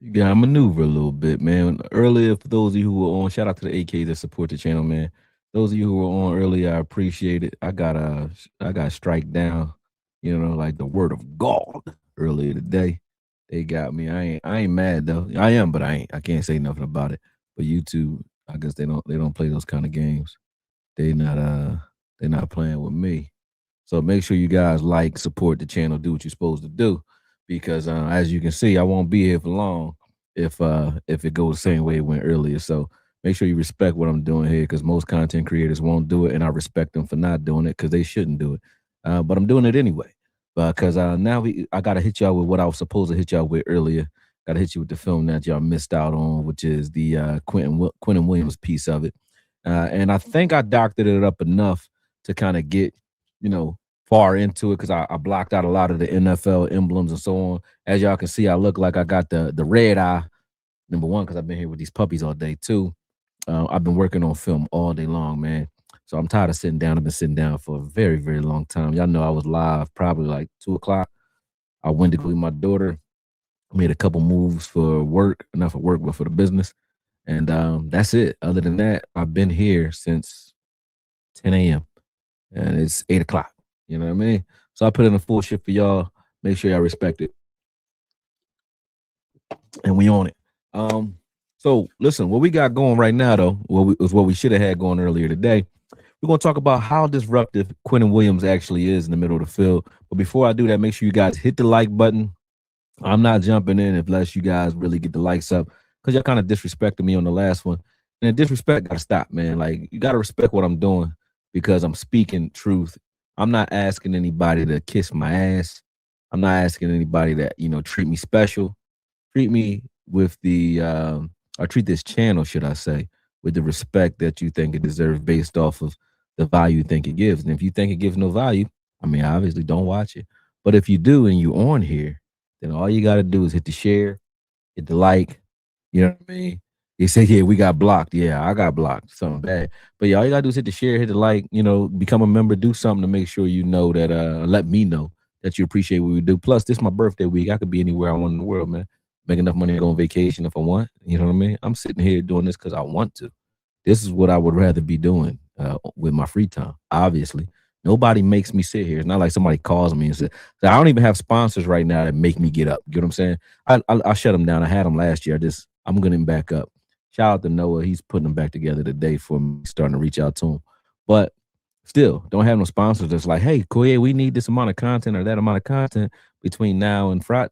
You got to maneuver a little bit, man. Earlier, for those of you who were on, shout out to the AK that support the channel, man. Those of you who were on earlier, I appreciate it. I got strike down, like the word of God earlier today. They got me. I ain't mad though. I am, but I can't say nothing about it. But YouTube, I guess they don't play those kind of games. They not they're not playing with me. So make sure you guys like, support the channel, do what you're supposed to do, because as you can see, I won't be here for long if it goes the same way it went earlier. So make sure you respect what I'm doing here, because most content creators won't do it, and I respect them for not doing it because they shouldn't do it. But I'm doing it anyway, because I gotta hit y'all with what I was supposed to hit y'all with earlier. Gotta hit you with the film that y'all missed out on, which is the Quinnen Williams piece of it. And I think I doctored it up enough to kind of get, far into it, because I blocked out a lot of the NFL emblems and so on. As y'all can see, I look like I got the red eye. Number one, because I've been here with these puppies all day. Two, I've been working on film all day long, man. So I'm tired of sitting down. I've been sitting down for a very, very long time. Y'all know I was live probably like 2 o'clock. I went to go with my daughter, made a couple moves for work, not for work, but for the business. And that's it. Other than that, I've been here since 10 a.m. and it's 8 o'clock. You know what I mean? So I put in a full shift for y'all. Make sure y'all respect it. And we on it. So listen, what we got going right now, though, what we should have had going earlier today. We're gonna talk about how disruptive Quinnen Williams actually is in the middle of the field. But before I do that, make sure you guys hit the like button. I'm not jumping in unless you guys really get the likes up, because y'all kind of disrespected me on the last one. And the disrespect gotta stop, man. Like, you gotta respect what I'm doing, because I'm speaking truth. I'm not asking anybody to kiss my ass. I'm not asking anybody that, treat me special. Treat me with or treat this channel, should I say, with the respect that you think it deserves based off of the value you think it gives. And if you think it gives no value, I mean, obviously don't watch it. But if you do and you on here, then all you got to do is hit the share, hit the like. You know what I mean? They say, yeah, we got blocked. Yeah, I got blocked. Something bad. But yeah, all you got to do is hit the share, hit the like, become a member, do something to make sure you know that, let me know that you appreciate what we do. Plus, this is my birthday week. I could be anywhere I want in the world, man. Make enough money to go on vacation if I want. You know what I mean? I'm sitting here doing this because I want to. This is what I would rather be doing with my free time, obviously. Nobody makes me sit here. It's not like somebody calls me and says, I don't even have sponsors right now that make me get up. You know what I'm saying? I shut them down. I had them last year. I'm getting him back up. Shout out to Noah. He's putting them back together today for me, starting to reach out to him. But still, don't have no sponsors that's like, hey, Koye, we need this amount of content or that amount of content between now and Friday.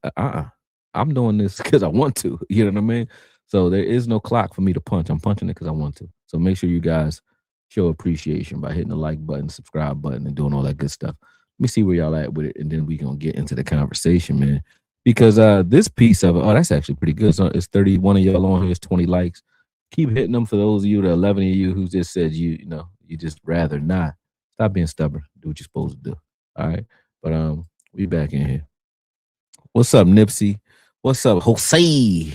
I'm doing this because I want to. You know what I mean? So there is no clock for me to punch. I'm punching it because I want to. So make sure you guys show appreciation by hitting the like button, subscribe button, and doing all that good stuff. Let me see where y'all at with it, and then we gonna get into the conversation, man. Because this piece of it, oh, that's actually pretty good. So it's 31 of y'all on here, it's 20 likes. Keep hitting them for those of you, the 11 of you who just said you just rather not. Stop being stubborn. Do what you're supposed to do. All right. But we back in here. What's up, Nipsey? What's up, Jose?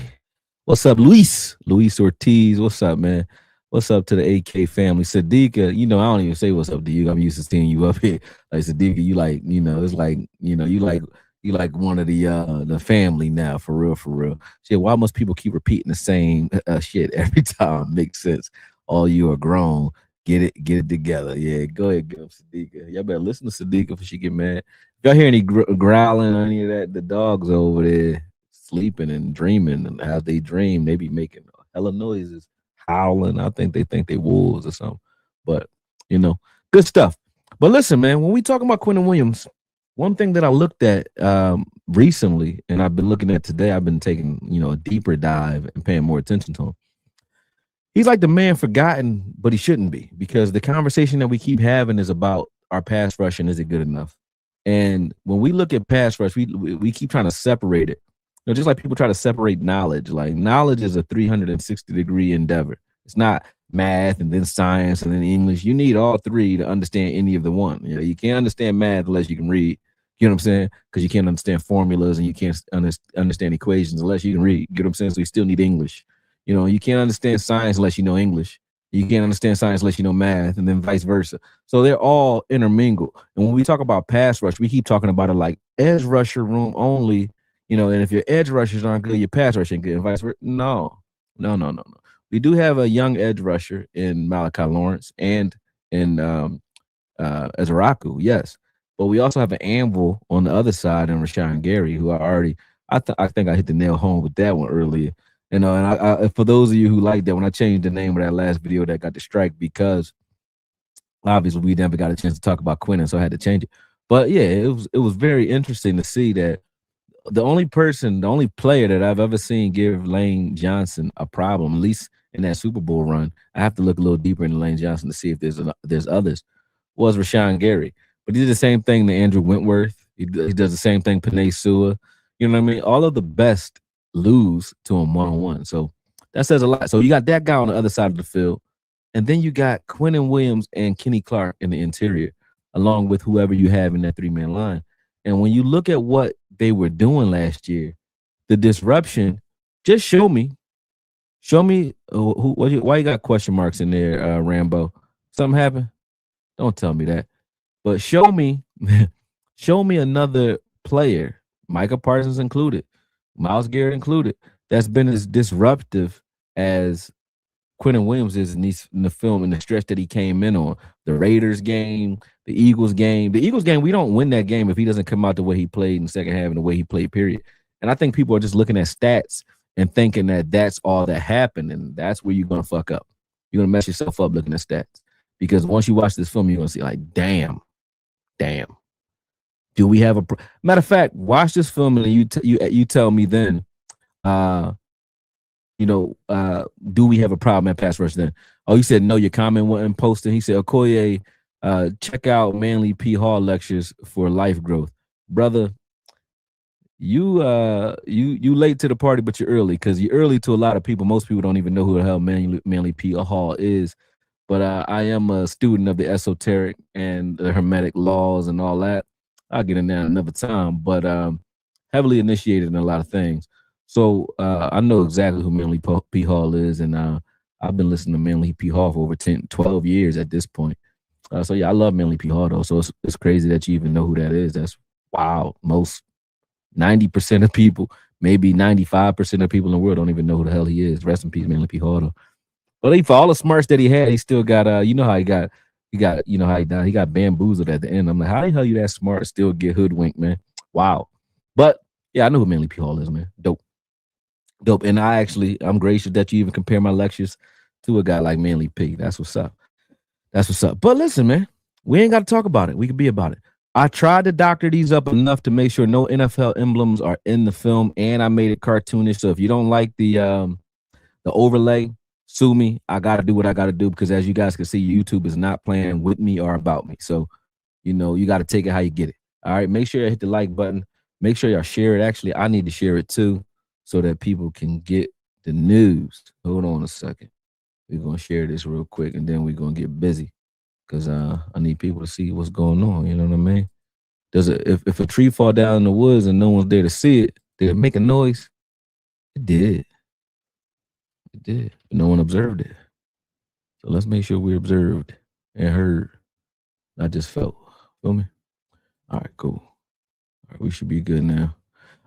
What's up, Luis? Luis Ortiz. What's up, man? What's up to the AK family? Sadiqa, I don't even say what's up to you. I'm used to seeing you up here. Like Sadiqa, you like, it's like, you like one of the family now, for real, for real. Shit, why must people keep repeating the same shit every time? Makes sense. All you are grown. Get it together. Yeah, go ahead, go Sadiqa. Y'all better listen to Sadiqa before she get mad. If y'all hear any growling or any of that, the dogs over there sleeping and dreaming, and as they dream, they be making hella noises, howling. I think they wolves or something. But good stuff. But listen, man, when we talking about Quinnen Williams, one thing that I looked at recently, and I've been looking at today, I've been taking a deeper dive and paying more attention to him. He's like the man forgotten, but he shouldn't be, because the conversation that we keep having is about our pass rush and is it good enough? And when we look at pass rush, we keep trying to separate it. Just like people try to separate knowledge. Like, knowledge is a 360-degree endeavor. It's not math and then science and then English. You need all three to understand any of the one. You can't understand math unless you can read. You know what I'm saying? Because you can't understand formulas and you can't understand equations unless you can read. You know what I'm saying? So you still need English. You can't understand science unless you know English. You can't understand science unless you know math, and then vice versa. So they're all intermingled. And when we talk about pass rush, we keep talking about it like edge rusher room only. And if your edge rushers aren't good, your pass rush ain't good, and vice versa. No, no, no, no, no. We do have a young edge rusher in Malachi Lawrence and in Azaraku, yes. But we also have an anvil on the other side in Rashawn Gary, who I think I hit the nail home with that one earlier. And for those of you who like that, when I changed the name of that last video that got the strike, because obviously we never got a chance to talk about Quinnen, so I had to change it. But yeah, it was very interesting to see that the only player that I've ever seen give Lane Johnson a problem, at least in that Super Bowl run. I have to look a little deeper into Lane Johnson to see if there's others. Was Rashawn Gary, but he did the same thing to Andrew Wentworth. He does the same thing Panay Sua. You know what I mean? All of the best lose to him one-on-one. So that says a lot. So you got that guy on the other side of the field, and then you got Quinnen Williams and Kenny Clark in the interior, along with whoever you have in that three-man line. And when you look at what they were doing last year, the disruption, just show me why you got question marks in there, Rambo. Something happened? Don't tell me that. But show me another player, Micah Parsons included, Myles Garrett included, that's been as disruptive as Quinnen Williams is in the film, in the stretch that he came in on. The Raiders game, the Eagles game. The Eagles game, we don't win that game if he doesn't come out the way he played in the second half and the way he played, period. And I think people are just looking at stats and thinking that that's all that happened, and that's where you're going to fuck up. You're going to mess yourself up looking at stats. Because once you watch this film, you're going to see, like, damn. Do we have a matter of fact? Watch this film and you tell me then. Do we have a problem at pass rush then? Oh, you said no. Your comment wasn't posted. He said, Okoye, check out Manly P. Hall lectures for life growth, brother. You late to the party, but you're early, because you're early to a lot of people. Most people don't even know who the hell Manly P. Hall is. But I am a student of the esoteric and the hermetic laws and all that. I'll get in there another time, but heavily initiated in a lot of things. So I know exactly who Manly P. Hall is, and I've been listening to Manly P. Hall for over 10, 12 years at this point. So yeah, I love Manly P. Hall, though. So it's crazy that you even know who that is. That's wow. Most 90% of people, maybe 95% of people in the world don't even know who the hell he is. Rest in peace, Manly P. Hall, though. But for all the smarts that he had, he still got he got bamboozled at the end. I'm like, how the hell you that smart still get hoodwinked, man? Wow. But yeah, I know who Manly P. Hall is, man. Dope. And I'm gracious that you even compare my lectures to a guy like Manly P. That's what's up. But listen, man, we ain't got to talk about it. We can be about it. I tried to doctor these up enough to make sure no NFL emblems are in the film, and I made it cartoonish. So if you don't like the overlay, sue me. I got to do what I got to do, because as you guys can see, YouTube is not playing with me or about me. So, you got to take it how you get it. All right. Make sure you hit the like button. Make sure y'all share it. Actually, I need to share it too, so that people can get the news. Hold on a second. We're going to share this real quick, and then we're going to get busy, because I need people to see what's going on. You know what I mean? If a tree fall down in the woods and no one's there to see it, did it make a noise? It did. It did, but no one observed it. So let's make sure we observed and heard, not just felt. Feel me? All right, cool. All right, we should be good now.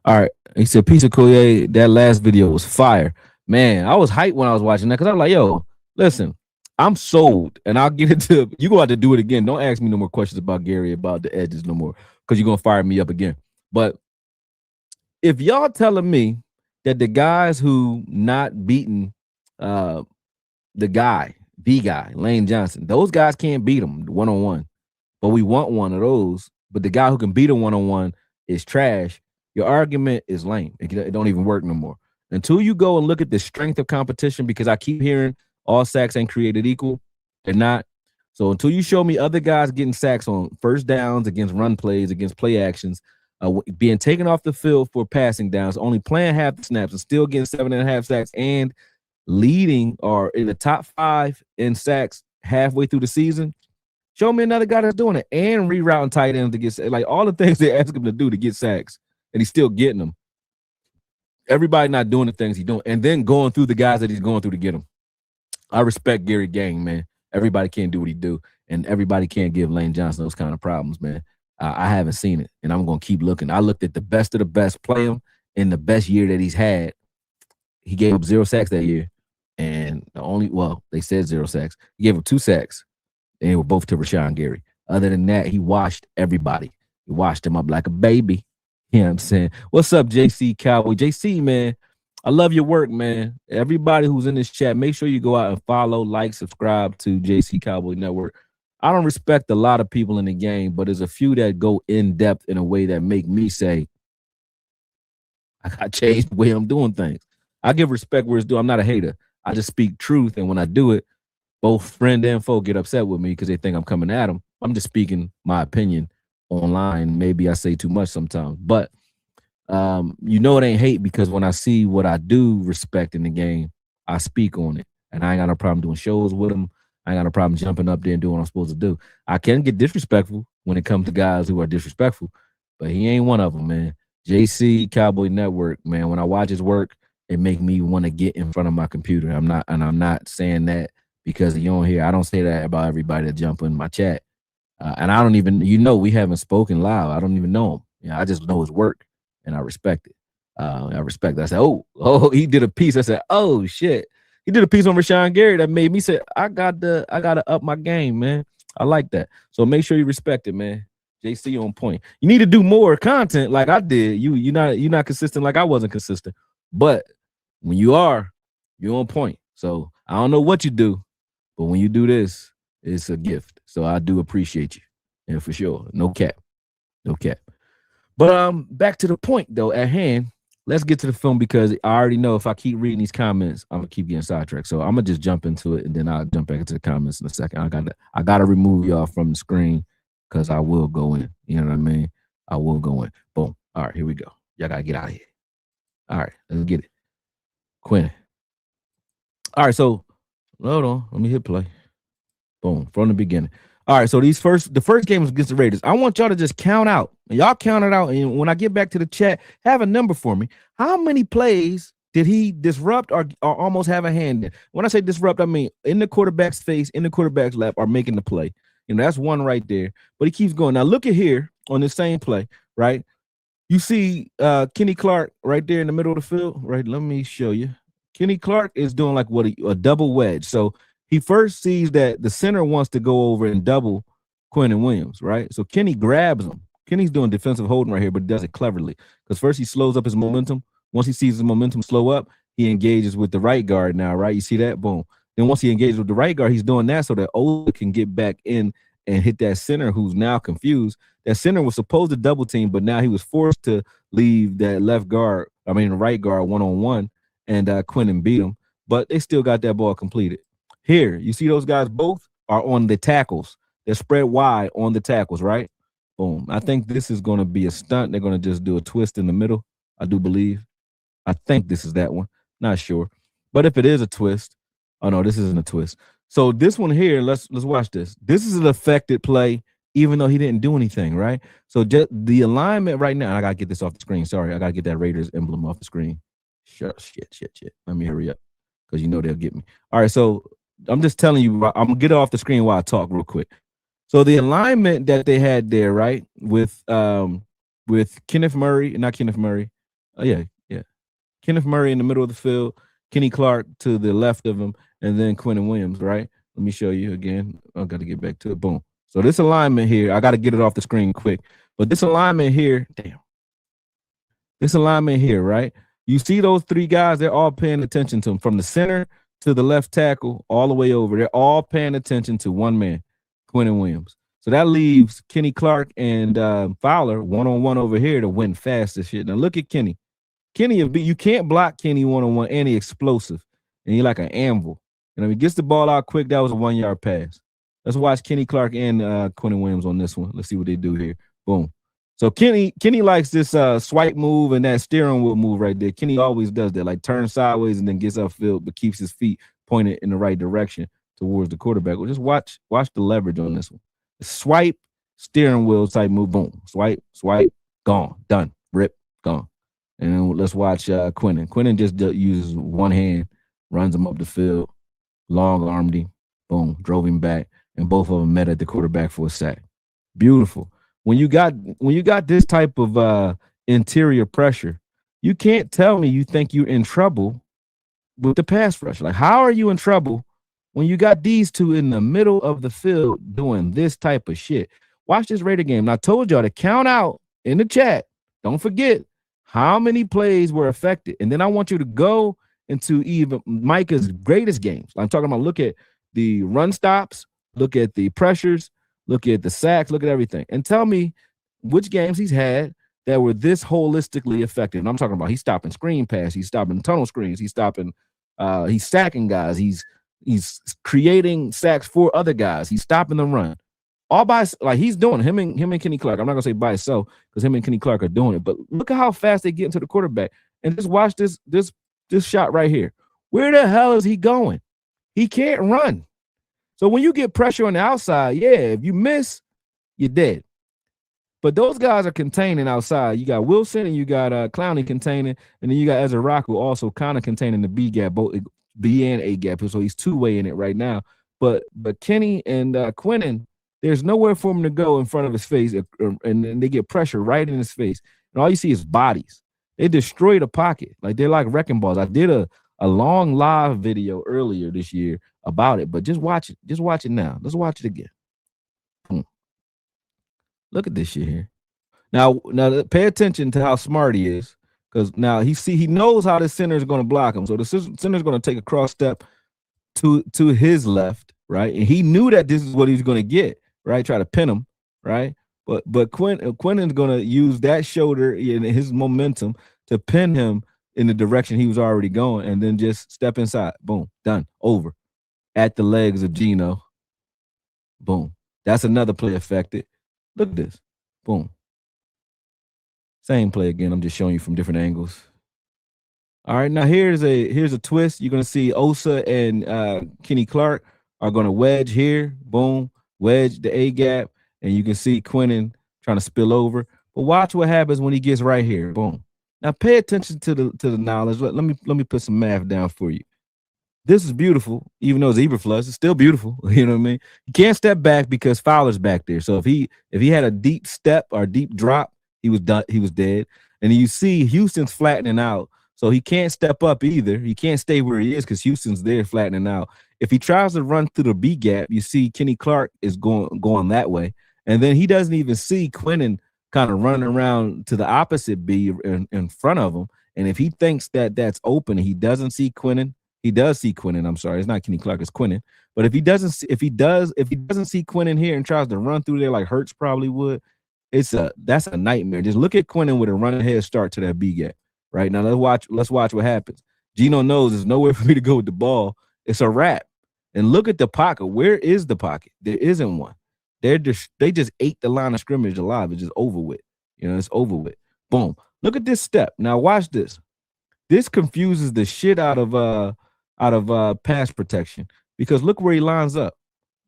All right. He said, "Peace of Koye, that last video was fire." Man, I was hyped when I was watching that, because I was like, yo, listen, I'm sold, and I'll get into you go out to do it again. Don't ask me no more questions about Gary, about the edges no more, because you're going to fire me up again. But if y'all telling me that the guys who not beating the guy, Lane Johnson, those guys can't beat him one-on-one, but we want one of those, but the guy who can beat him one-on-one is trash, your argument is lame. It don't even work no more. Until you go and look at the strength of competition, because I keep hearing all sacks ain't created equal. They're not. So until you show me other guys getting sacks on first downs, against run plays, against play actions, being taken off the field for passing downs, only playing half the snaps and still getting 7.5 sacks, and leading or in the top 5 in sacks halfway through the season, show me another guy that's doing it, and rerouting tight ends to get, like, all the things they ask him to do to get sacks, and he's still getting them. Everybody not doing the things he's doing, and then going through the guys that he's going through to get them. I respect Gary Gang, man. Everybody can't do what he do, and everybody can't give Lane Johnson those kind of problems, man. I haven't seen it, and I'm going to keep looking. I looked at the best of the best play him, in the best year that he's had. He gave up 0 sacks that year. And they said 0 sacks. He gave up 2 sacks. And they were both to Rashawn Gary. Other than that, he washed everybody. He washed him up like a baby. You know what I'm saying? What's up, JC Cowboy? JC, man, I love your work, man. Everybody who's in this chat, make sure you go out and follow, like, subscribe to JC Cowboy Network. I don't respect a lot of people in the game, but there's a few that go in depth in a way that make me say, I got changed the way I'm doing things. I give respect where it's due. I'm not a hater. I just speak truth. And when I do it, both friend and foe get upset with me because they think I'm coming at them. I'm just speaking my opinion online. Maybe I say too much sometimes, but it ain't hate, because when I see what I do respect in the game, I speak on it. And I ain't got no problem doing shows with them. I ain't got no problem jumping up there and doing what I'm supposed to do. I can get disrespectful when it comes to guys who are disrespectful, but he ain't one of them, man. JC Cowboy Network, man. When I watch his work, it make me want to get in front of my computer. I'm not saying that because you don't hear. I don't say that about everybody that jump in my chat. And I don't even, we haven't spoken loud. I don't even know him. I just know his work, and I respect it. I respect it. I said, oh, he did a piece. I said, oh shit, he did a piece on Rashawn Gary that made me say, I gotta up my game, man. I like that. So make sure you respect it, man. JC on point. You need to do more content like I did. You're not consistent like I wasn't consistent. But when you're on point. So I don't know what you do, but when you do this, it's a gift. So I do appreciate you. And for sure. No cap. But back to the point though at hand. Let's get to the film, because I already know if I keep reading these comments, I'm gonna keep getting sidetracked. So I'm gonna just jump into it, and then I'll jump back into the comments in a second. I gotta remove y'all from the screen because I will go in. You know what I mean? I will go in. Boom. All right, here we go. Y'all gotta get out of here. All right, let's get it. Quinnen. All right, so hold on. Let me hit play. Boom, from the beginning. All right, so the first game was against the Raiders. I want y'all to just count out. Y'all count it out, and when I get back to the chat, have a number for me. How many plays did he disrupt or almost have a hand in? When I say disrupt, I mean in the quarterback's face, in the quarterback's lap, or making the play. That's one right there. But he keeps going. Now look at here on the same play, right? You see Kenny Clark right there in the middle of the field, right? Let me show you. Kenny Clark is doing like a double wedge. So he first sees that the center wants to go over and double Quinnen Williams, right? So Kenny grabs him. Kenny's doing defensive holding right here, but does it cleverly. Because first he slows up his momentum. Once he sees his momentum slow up, he engages with the right guard now, right? You see that? Boom. Then once he engages with the right guard, he's doing that so that Ola can get back in and hit that center who's now confused. That center was supposed to double team, but now he was forced to leave that right guard one-on-one, and Quinnen beat him. But they still got that ball completed. Here, you see those guys both are on the tackles. They're spread wide on the tackles, right? Boom. I think this is going to be a stunt. They're going to just do a twist in the middle, I do believe. I think this is that one. Not sure. But if it is a twist, oh, no, this isn't a twist. So this one here, let's watch this. This is an affected play, even though he didn't do anything, right? So just the alignment right now, I got to get this off the screen. Sorry, I got to get that Raiders emblem off the screen. Shit. Let me hurry up because they'll get me. All right, so I'm just telling you, I'm going to get it off the screen while I talk real quick. So the alignment that they had there, right, with Kenneth Murray, not Kenneth Murray. Oh, yeah. Kenneth Murray in the middle of the field, Kenny Clark to the left of him, and then Quinnen Williams, right? Let me show you again. I got to get back to it. Boom. So this alignment here, I got to get it off the screen quick. But this alignment here, this alignment here, right? You see those three guys, they're all paying attention to him from the center to the left tackle all the way over. They're all paying attention to one man, Quinnen Williams. So that leaves Kenny Clark and Fowler one-on-one over here to win fast this shit. Now look at Kenny. You can't block Kenny one-on-one, and he's explosive. And he's like an anvil. He gets the ball out quick. That was a 1-yard pass. Let's watch Kenny Clark and Quinnen Williams on this one. Let's see what they do here. Boom. So Kenny likes this swipe move and that steering wheel move right there. Kenny always does that, like turns sideways and then gets upfield, but keeps his feet pointed in the right direction towards the quarterback. Well, just watch the leverage on this one. Swipe, steering wheel type move. Boom. Swipe, gone, done, rip, gone. And then let's watch Quinnen. Quinnen just uses one hand, runs him up the field, long-armed him, boom, drove him back, and both of them met at the quarterback for a sack. Beautiful. When you got this type of interior pressure, You can't tell me you think you're in trouble with the pass rush. Like, how are you in trouble when you got these two in the middle of the field doing this type of shit? Watch this Raider game. And I told y'all to count out in the chat. Don't forget how many plays were affected. And then I want you to go into even Micah's greatest games. I'm talking about look at the run stops, look at the pressures, look at the sacks, look at everything, and tell me which games he's had that were this holistically effective. And I'm talking about he's stopping screen pass, he's stopping tunnel screens, he's stopping, he's sacking guys, he's creating sacks for other guys, he's stopping the run. All by like he's doing him and Kenny Clark. I'm not gonna say by himself because him and Kenny Clark are doing it, but look at how fast they get into the quarterback. And just watch this shot right here. Where the hell is he going? He can't run. So when you get pressure on the outside, yeah, if you miss, you're dead. But those guys are containing outside. You got Wilson and you got Clowney containing, and then you got Ezra Rockwell also kind of containing the B gap, both B and A gap. So he's two-way in it right now. But Kenny and Quinnen, there's nowhere for him to go in front of his face, and they get pressure right in his face. And all you see is bodies. They destroy the pocket. Like they're like wrecking balls. I did a long live video earlier this year about it, but just watch it. Just watch it now. Let's watch it again. Look at this shit here. Now pay attention to how smart he is, because now he knows how the center is going to block him. So the center is going to take a cross step to his left, right? And he knew that this is what he's going to get, right? Try to pin him, right? But Quinnen's going to use that shoulder and his momentum to pin him in the direction he was already going, and then just step inside. Boom, done, over. At the legs of Geno. Boom. That's another play affected. Look at this. Boom. Same play again. I'm just showing you from different angles. All right, now here's a twist. You're going to see Osa and Kenny Clark are going to wedge here. Boom. Wedge the A gap. And you can see Quinnen trying to spill over. But watch what happens when he gets right here. Boom. Now pay attention to the knowledge. Let me put some math down for you. This is beautiful, even though it's Eberflus, it's still beautiful. You know what I mean? You can't step back because Fowler's back there. So if he had a deep step or deep drop, he was done. He was dead. And you see Houston's flattening out, so he can't step up either. He can't stay where he is because Houston's there flattening out. If he tries to run through the B gap, you see Kenny Clark is going that way, and then he doesn't even see Quinnen kind of running around to the opposite B in front of him. And if he thinks that that's open, he doesn't see Quinnen. He does see Quinnen. I'm sorry, it's not Kenny Clark, it's Quinnen. But if he doesn't see Quinnen here and tries to run through there like Hurts probably would, that's a nightmare. Just look at Quinnen with a running head start to that B gap. Right now, let's watch what happens. Geno knows there's nowhere for me to go with the ball. It's a wrap. And look at the pocket. Where is the pocket? There isn't one. They just ate the line of scrimmage alive. It's just over with. It's over with. Boom. Look at this step. Now watch this. This confuses the shit out of pass protection, because look where he lines up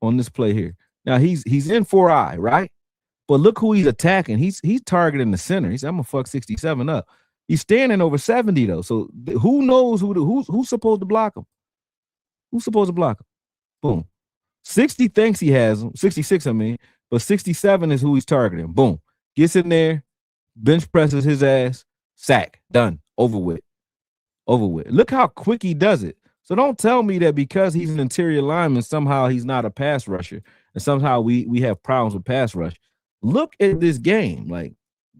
on this play here. Now he's in 4-eye, right? But look who he's attacking. He's targeting the center. He said, "I'm gonna fuck 67 up." He's standing over 70 though. So who knows who's supposed to block him? Who's supposed to block him? Boom. 60 thinks he has him. 66, I mean, but 67 is who he's targeting. Boom. Gets in there, bench presses his ass, sack, done, over with. Over with. Look how quick he does it. So don't tell me that because he's an interior lineman, somehow he's not a pass rusher, and somehow we have problems with pass rush. Look at this game, like,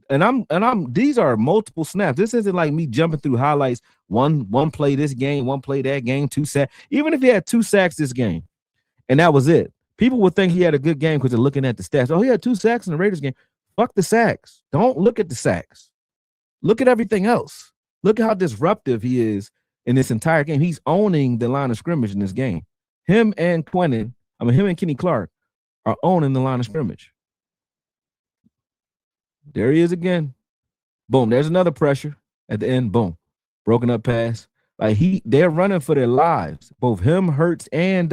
and I'm these are multiple snaps. This isn't like me jumping through highlights. One play this game, one play that game, 2 sacks. Even if he had 2 sacks this game, and that was it, people would think he had a good game because they're looking at the stats. Oh, he had 2 sacks in the Raiders game. Fuck the sacks. Don't look at the sacks. Look at everything else. Look at how disruptive he is in this entire game. He's owning the line of scrimmage in this game. Him and Kenny Clark are owning the line of scrimmage. There he is again. Boom. There's another pressure at the end. Boom. Broken up pass. Like they're running for their lives. Both him, Hurts, and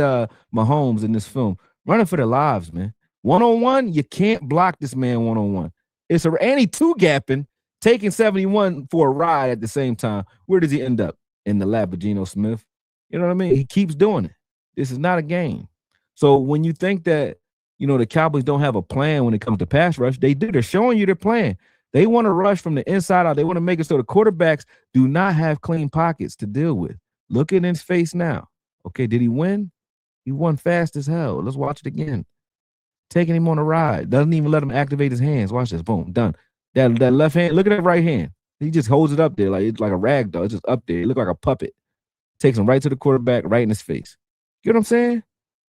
Mahomes in this film. Running for their lives, man. One-on-one, you can't block this man one-on-one. And he two-gapping, taking 71 for a ride at the same time. Where does he end up? In the lap of Geno Smith. You know what I mean? He keeps doing it. This is not a game. So when you think that, the Cowboys don't have a plan when it comes to pass rush, they do. They're showing you their plan. They want to rush from the inside out. They want to make it so the quarterbacks do not have clean pockets to deal with. Look at his face now. Okay, did he win? He won fast as hell. Let's watch it again. Taking him on a ride. Doesn't even let him activate his hands. Watch this. Boom. Done. That left hand. Look at that right hand. He just holds it up there like it's like a rag doll. It's just up there. It look like a puppet. Takes him right to the quarterback, right in his face. You know what I'm saying?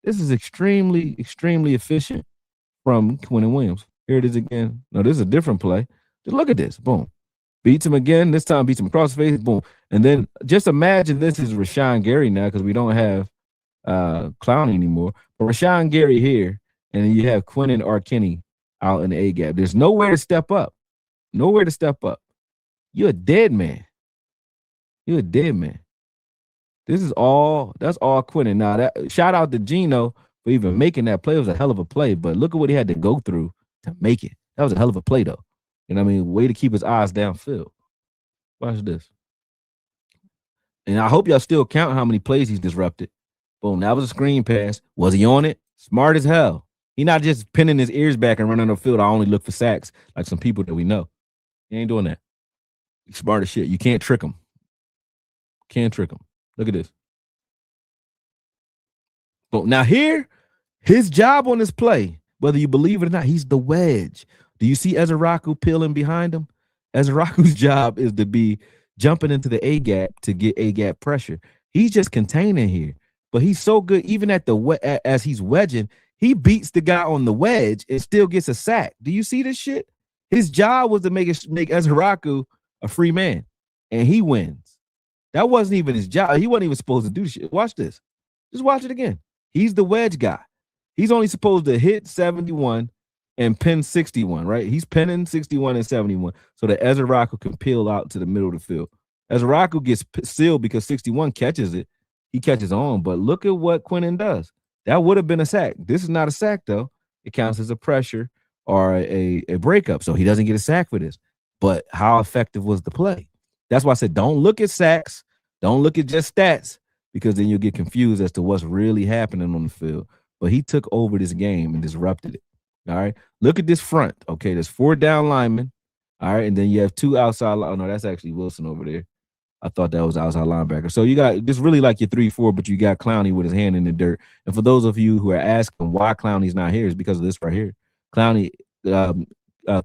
This is extremely, extremely efficient from Quinnen Williams. Here it is again. No, this is a different play. Just look at this. Boom. Beats him again. This time beats him across the face. Boom. And then just imagine this is Rashawn Gary now because we don't have Clowney anymore. But Rashawn Gary here, and then you have Quinnen or Kenny out in the A gap. There's nowhere to step up. Nowhere to step up. You're a dead man. You're a dead man. That's all Quinnen. Now that shout out to Gino for even making that play. It was a hell of a play, but look at what he had to go through to make it. That was a hell of a play though. You know what I mean? Way to keep his eyes downfield. Watch this. And I hope y'all still count how many plays he's disrupted. Boom, that was a screen pass. Was he on it? Smart as hell. He not just pinning his ears back and running the field. I only look for sacks like some people that we know. He ain't doing that. He's smart as shit. You can't trick him. Can't trick him. Look at this. But now here, his job on this play, whether you believe it or not, he's the wedge. Do you see Ezeraku peeling behind him? Ezeraku's job is to be jumping into the A gap to get A gap pressure. He's just containing here, but he's so good. Even at the as he's wedging, he beats the guy on the wedge and still gets a sack. Do you see this shit? His job was to make Ezeraku a free man, and he wins. That wasn't even his job. He wasn't even supposed to do shit. Watch this. Just watch it again. He's the wedge guy. He's only supposed to hit 71 and pin 61, right? He's pinning 61 and 71 so that Ezeraku can peel out to the middle of the field. Ezeraku gets sealed because 61 catches it. He catches on, but look at what Quinnen does. That would have been a sack. This is not a sack, though. It counts as a pressure or a breakup, so he doesn't get a sack for this. But how effective was the play? That's why I said don't look at sacks. Don't look at just stats because then you'll get confused as to what's really happening on the field. But he took over this game and disrupted it. All right. Look at this front. Okay. There's 4 down linemen. All right. And then you have 2 outside. Oh, no, that's actually Wilson over there. I thought that was outside linebacker. So you got this really like your 3-4, but you got Clowney with his hand in the dirt. And for those of you who are asking why Clowney's not here, is because of this right here. Clowney,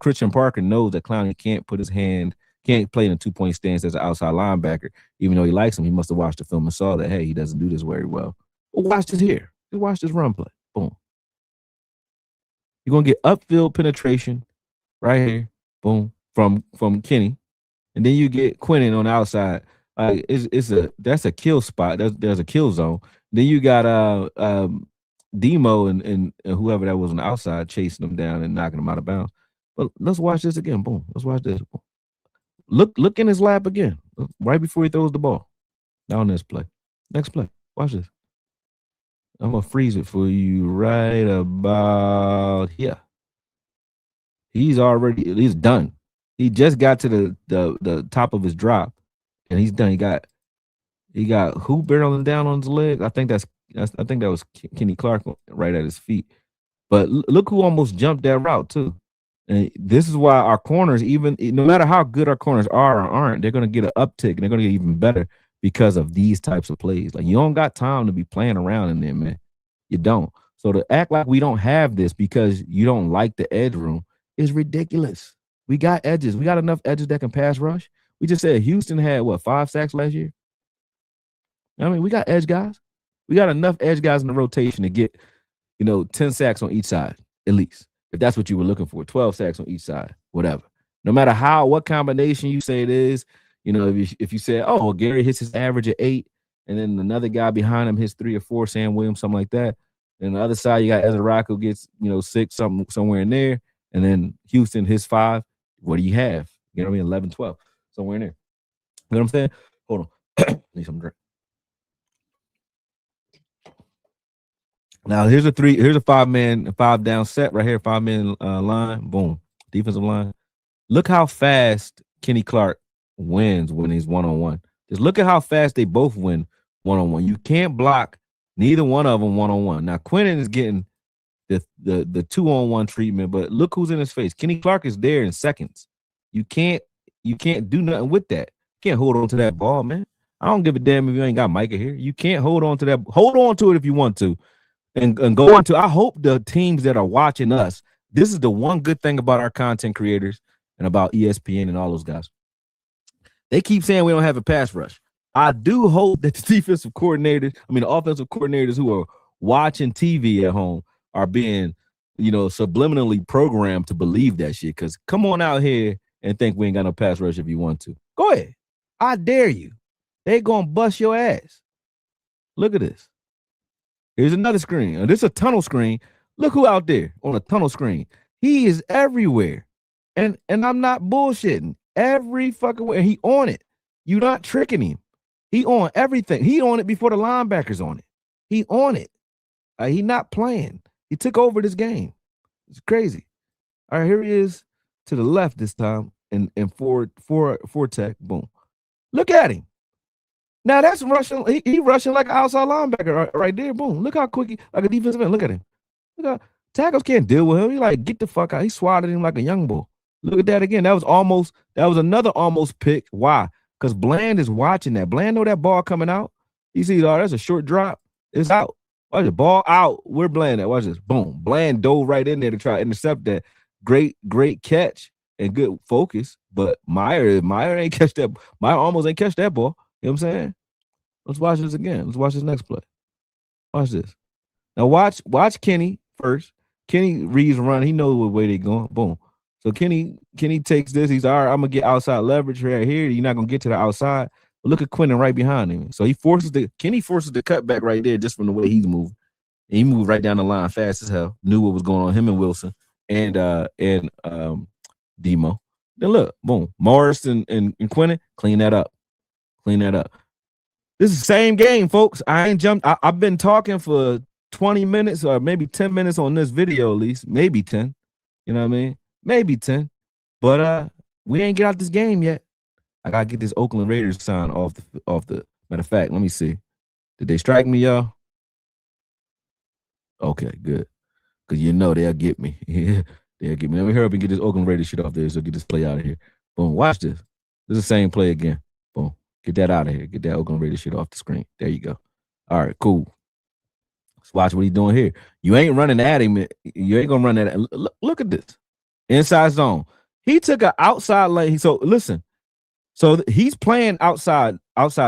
Christian Parker knows that Clowney can't play in a 2-point stance as an outside linebacker. Even though he likes him, he must have watched the film and saw that, hey, he doesn't do this very well. But watch this here. Just watch this run play. Boom. You're going to get upfield penetration right here. Boom. From Kenny. And then you get Quinnen on the outside. That's a kill spot. There's a kill zone. Then you got Demo and whoever that was on the outside chasing them down and knocking them out of bounds. But let's watch this again. Boom. Let's watch this. Boom. Look in his lap again, right before he throws the ball. Down this play. Next play. Watch this. I'm gonna freeze it for you right about here. He's done. He just got to the top of his drop, and he's done. He got who barreling down on his leg. I think that was Kenny Clark right at his feet. But look who almost jumped that route too. And this is why our corners, even no matter how good our corners are or aren't, they're gonna get an uptick and they're gonna get even better because of these types of plays. Like, you don't got time to be playing around in there, man. You don't. So to act like we don't have this because you don't like the edge room is ridiculous. We got edges. We got enough edges that can pass rush. We just said Houston had, 5 sacks last year? I mean, we got edge guys. We got enough edge guys in the rotation to get, 10 sacks on each side, at least. If that's what you were looking for, 12 sacks on each side, whatever. No matter what combination you say it is, if you say, oh, well, Gary hits his average at 8, and then another guy behind him hits 3 or 4, Sam Williams, something like that. And the other side, you got Ezeraku gets, 6, somewhere in there. And then Houston hits 5. What do you have? You know what I mean? 11, 12, somewhere in there. You know what I'm saying? Hold on. Need some drink. Now, here's a 5-man, 5-down set right here, 5-man line. Boom. Defensive line. Look how fast Kenny Clark wins when he's one-on-one. Just look at how fast they both win one-on-one. You can't block neither one of them one-on-one. Now, Quinnen is getting the 2-on-1 treatment, but look who's in his face. Kenny Clark is there in seconds. You can't do nothing with that. You can't hold on to that ball, man. I don't give a damn if you ain't got Micah here. You can't hold on to that. Hold on to it if you want to, and go on to. I hope the teams that are watching us. This is the one good thing about our content creators and about ESPN and all those guys. They keep saying we don't have a pass rush. I do hope that the defensive coordinators, the offensive coordinators who are watching TV at home are being, subliminally programmed to believe that shit. Because come on out here and think we ain't got no pass rush if you want to. Go ahead. I dare you. They gonna bust your ass. Look at this. Here's another screen. This is a tunnel screen. Look who out there on a tunnel screen. He is everywhere. And I'm not bullshitting. Every fucking way. He on it. You not tricking him. He on everything. He on it before the linebackers on it. He on it. He not playing. He took over this game. It's crazy. All right, here he is to the left this time in four tech. Boom. Look at him. Now that's rushing. He rushing like an outside linebacker right there. Boom. Look how quick like a defensive end. Look at him. Look how tackles can't deal with him. He like get the fuck out. He swatted him like a young bull. Look at that again. That was another almost pick. Why? Because Bland is watching that. Bland know that ball coming out. He sees, that's a short drop. It's out. Watch it. Ball out. We're Bland at. Watch this. Boom. Bland dove right in there to try to intercept that. Great catch and good focus. But Meyer ain't catch that. Meyer almost ain't catch that ball. You know what I'm saying? Let's watch this again. Let's watch this next play. Watch this. Now watch Kenny first. Kenny reads run. He knows what way they going. Boom. So Kenny takes this. He's all right. I'm gonna get outside leverage right here. You're not gonna get to the outside. But look at Quinnen right behind him. So Kenny forces the cutback right there just from the way he's moving. And he moved right down the line fast as hell. Knew what was going on. Him and Wilson and Demo. Then look, boom. Morris and Quinnen clean that up. This is the same game, folks. I ain't jumped. I've been talking for 20 minutes or maybe 10 minutes on this video at least. Maybe 10. You know what I mean? Maybe 10. But we ain't get out this game yet. I gotta get this Oakland Raiders sign off the matter of fact. Let me see. Did they strike me, y'all? Okay, good. Because they'll get me. They'll get me. Let me hurry up and get this Oakland Raiders shit off there so get this play out of here. Boom. Watch this. This is the same play again. Boom. Get that out of here. Get that Oakland Raiders shit off the screen. There you go. All right, cool. Let's watch what he's doing here. You ain't running at him. You ain't gonna run at him. Look at this. Inside zone. He took an outside lane. So listen. So he's playing outside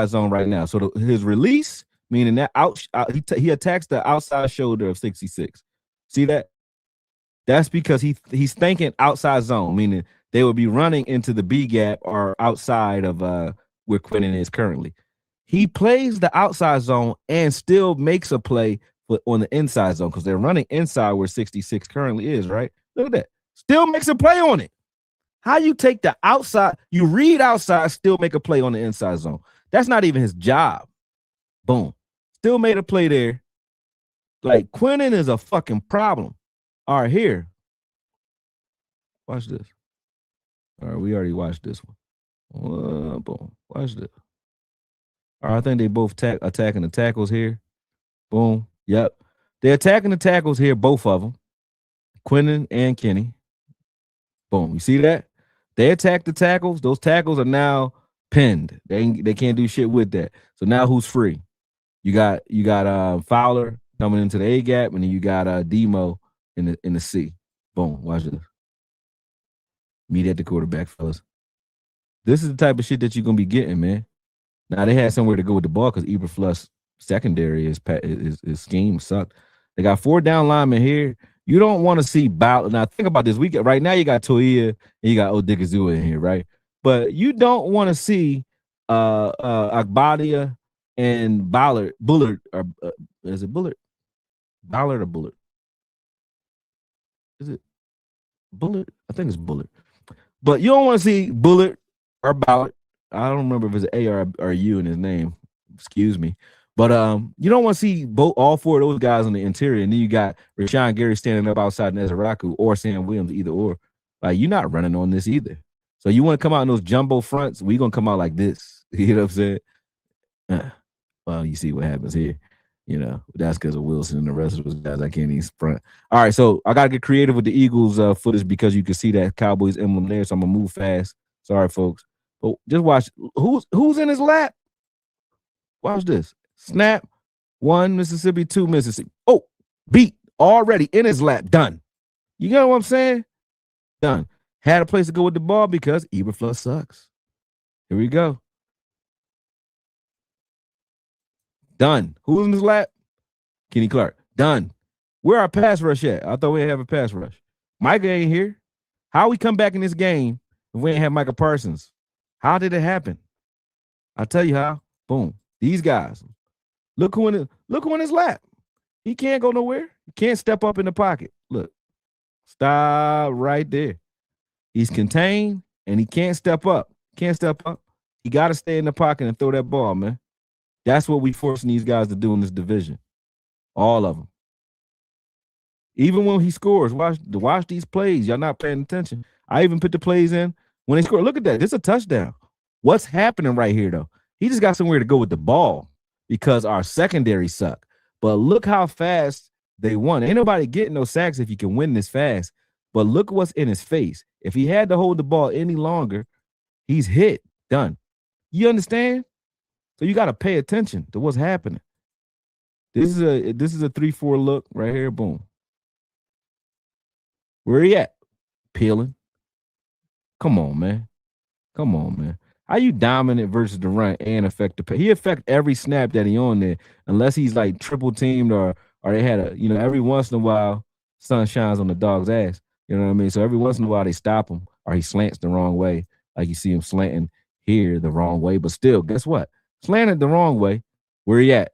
zone right now. So his release, meaning that he attacks the outside shoulder of 66. See that? That's because he's thinking outside zone, meaning they will be running into the B gap or outside of where Quinnen is currently. He plays the outside zone and still makes a play on the inside zone because they're running inside where 66 currently is, right? Look at that. Still makes a play on it. How you take the outside, you read outside, still make a play on the inside zone. That's not even his job. Boom. Still made a play there. Like, Quinnen is a fucking problem. All right, here. Watch this. All right, we already watched this one. Boom. Watch this. All right, I think they both attacking the tackles here. Boom. Yep. They're attacking the tackles here, both of them. Quinnen and Kenny. Boom. You see that? They attack the tackles. Those tackles are now pinned. They can't do shit with that. So now who's free? You got Fowler coming into the A gap, and then you got Demo in the C. Boom. Watch this. Meet at the quarterback, fellas. This is the type of shit that you're gonna be getting, man. Now they had somewhere to go with the ball because Eberflus secondary his scheme sucked. They got 4 down linemen here. You don't want to see Ballard. Now think about this. Right now you got Toia and you got Odigizua in here, right? But you don't want to see Agbadia and Bullard. Or is it Bullard? Ballard or Bullard? Is it Bullard? I think it's Bullard. But you don't want to see Bullard or Ballard. I don't remember if it's an A or U in his name. Excuse me. But you don't want to see all 4 of those guys on the interior, and then you got Rashawn Gary standing up outside Nezaraku or Sam Williams, either or. Like, you're not running on this either. So you want to come out in those jumbo fronts, we're going to come out like this. You know what I'm saying? Well, you see what happens here. You know, that's because of Wilson and the rest of those guys. I can't even sprint. All right, so I gotta get creative with the Eagles footage because you can see that Cowboys emblem there. So I'm gonna move fast. Sorry, folks. But just watch who's in his lap. Watch this. Snap. 1 Mississippi, 2 Mississippi. Oh, beat already in his lap. Done. You know what I'm saying? Done. Had a place to go with the ball because Eberflus sucks. Here we go. Done. Who's in his lap? Kenny Clark. Done. Where our pass rush at? I thought we didn't have a pass rush. Micah ain't here. How we come back in this game if we ain't have Micah Parsons? How did it happen? I'll tell you how. Boom. These guys. Look who in his lap. He can't go nowhere. He can't step up in the pocket. Look. Stop right there. He's contained and he can't step up. Can't step up. He got to stay in the pocket and throw that ball, man. That's what we forcing these guys to do in this division. All of them. Even when he scores, watch these plays. Y'all not paying attention. I even put the plays in when they score. Look at that. It's a touchdown. What's happening right here, though? He just got somewhere to go with the ball because our secondary suck. But look how fast they won. Ain't nobody getting no sacks if you can win this fast. But look what's in his face. If he had to hold the ball any longer, he's hit. Done. You understand? So you got to pay attention to what's happening. This is a 3-4 look right here. Boom. Where he at? Peeling. Come on, man. Come on, man. How you dominant versus the run and affect the pay? He affect every snap that he on there, unless he's like triple teamed or they had a, you know, every once in a while, sun shines on the dog's ass. You know what I mean? So every once in a while they stop him or he slants the wrong way. Like you see him slanting here the wrong way. But still, guess what? Slanted the wrong way. Where he at?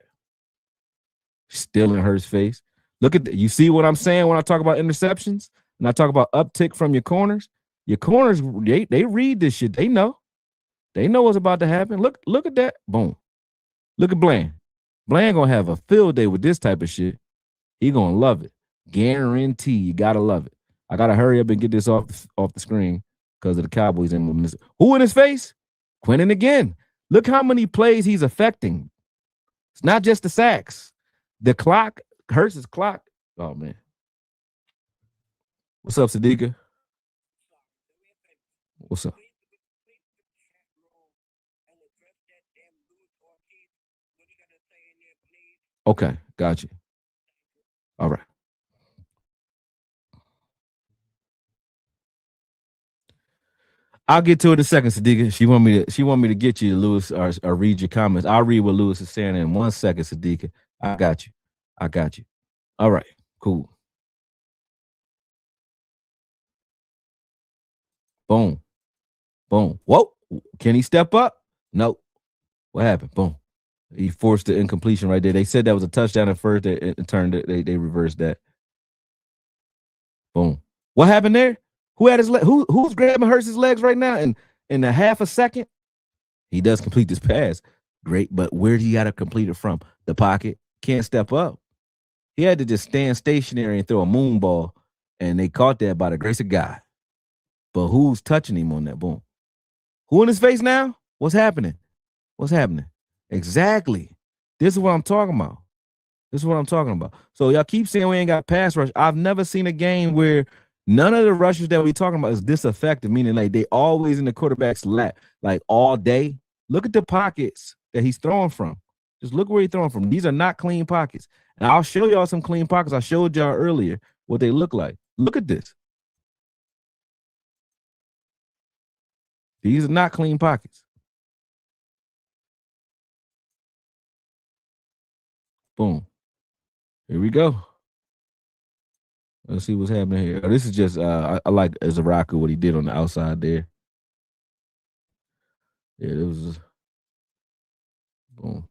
Still in Hurst's face. Look at you see what I'm saying when I talk about interceptions and I talk about uptick from your corners. Your corners, they read this shit. They know. They know what's about to happen. Look at that. Boom. Look at Bland. Bland gonna have a field day with this type of shit. He gonna love it. Guarantee. You gotta love it. I gotta hurry up and get this off the screen because of the Cowboys. Who in his face? Quinnen again. Look how many plays he's affecting. It's not just the sacks. The clock, Hurst's clock. Oh man. What's up, Sadiqa? What's up? Okay, got you. All right. I'll get to it in a second, Sadiqa. She want me to get you, Lewis, or read your comments. I'll read what Lewis is saying in 1 second, Sadiqa. I got you. I got you. All right, cool. Boom. Boom. Whoa. Can he step up? Nope. What happened? Boom. He forced the incompletion right there. They said that was a touchdown at first. It turned it. They reversed that. Boom. What happened there? Who had his leg? Who's grabbing Hurst's legs right now? And in a half a second, he does complete this pass. Great, but where do you got to complete it from? The pocket. Can't step up. He had to just stand stationary and throw a moon ball, and they caught that by the grace of God. But who's touching him on that? Boom. Who in his face now? What's happening? What's happening? Exactly. This is what I'm talking about. This is what I'm talking about. So y'all keep saying we ain't got pass rush. I've never seen a game where none of the rushers that we talking about is disaffected, meaning like they always in the quarterback's lap, like all day. Look at the pockets that he's throwing from. Just look where he's throwing from. These are not clean pockets. And I'll show y'all some clean pockets. I showed y'all earlier what they look like. Look at this. These are not clean pockets. Boom. Here we go. Let's see what's happening here. This is just I like Zaraku what he did on the outside there. Yeah, it was boom.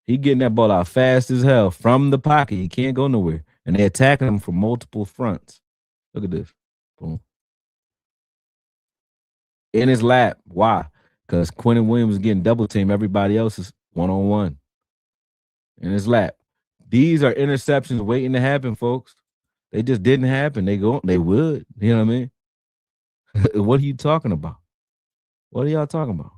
He getting that ball out fast as hell from the pocket. He can't go nowhere. And they're attacking him from multiple fronts. Look at this. Boom. In his lap. Why? Because Quinnen Williams is getting double team. Everybody else is one-on-one. In his lap. These are interceptions waiting to happen, folks. They just didn't happen. They would. You know what I mean? What are you talking about? What are y'all talking about?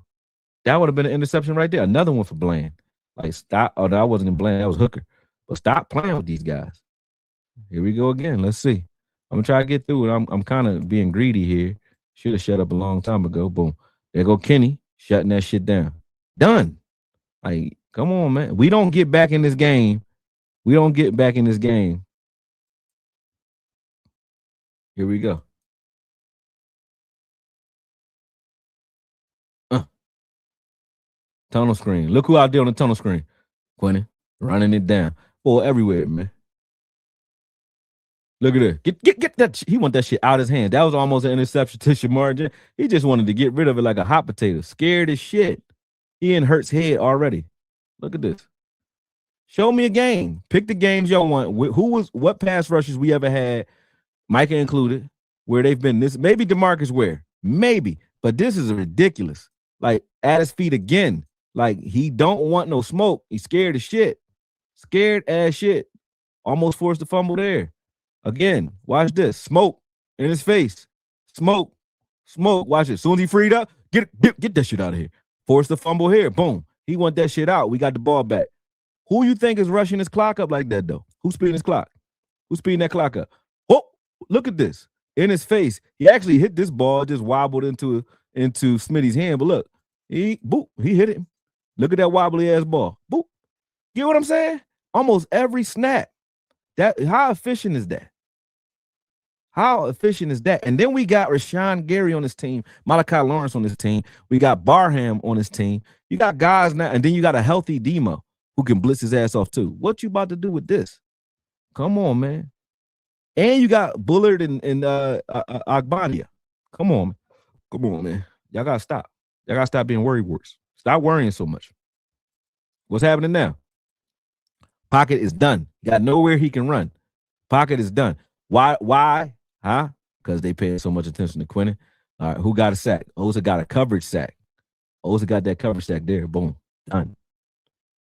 That would have been an interception right there. Another one for Bland. Like, stop. Oh, no, I wasn't even playing. That was Hooker. But stop playing with these guys. Here we go again. Let's see. I'm gonna try to get through it. I'm kind of being greedy here. Should have shut up a long time ago. Boom. There go Kenny shutting that shit down. Done. Like, come on, man. We don't get back in this game. We don't get back in this game. Here we go. Tunnel screen. Look who out there on the tunnel screen. Quinnen running it down. Boy, everywhere, man. Look at it. Get that. He want that shit out of his hand. That was almost an interception to Shamar. He just wanted to get rid of it like a hot potato. Scared as shit. He in Hurt's head already. Look at this. Show me a game. Pick the games y'all want. What pass rushes we ever had, Micah included, where they've been this. Maybe DeMarcus Ware. Maybe. But this is ridiculous. Like, at his feet again. Like, he don't want no smoke. He's scared as shit. Scared as shit. Almost forced to fumble there. Again, watch this. Smoke in his face. Smoke. Smoke. Watch it. As soon as he freed up, get that shit out of here. Force the fumble here. Boom. He want that shit out. We got the ball back. Who you think is rushing his clock up like that, though? Who's speeding his clock? Who's speeding that clock up? Oh, look at this. In his face. He actually hit this ball, just wobbled into Smitty's hand. But look, he hit him. Look at that wobbly ass ball. Boop. You know what I'm saying? Almost every snap. How efficient is that? How efficient is that? And then we got Rashawn Gary on this team, Malachi Lawrence on this team. We got Barham on this team. You got guys now, and then you got a healthy Demo who can blitz his ass off too. What you about to do with this? Come on, man. And you got Bullard and Agbonia. Come on. Come on, man. Y'all got to stop. Y'all got to stop being worry warts. Stop worrying so much. What's happening now? Pocket is done. Got nowhere he can run. Pocket is done. Why? Huh? Because they paid so much attention to Quinnen. All right, who got a sack? Osa got a coverage sack. Osa got that coverage sack there. Boom. Done.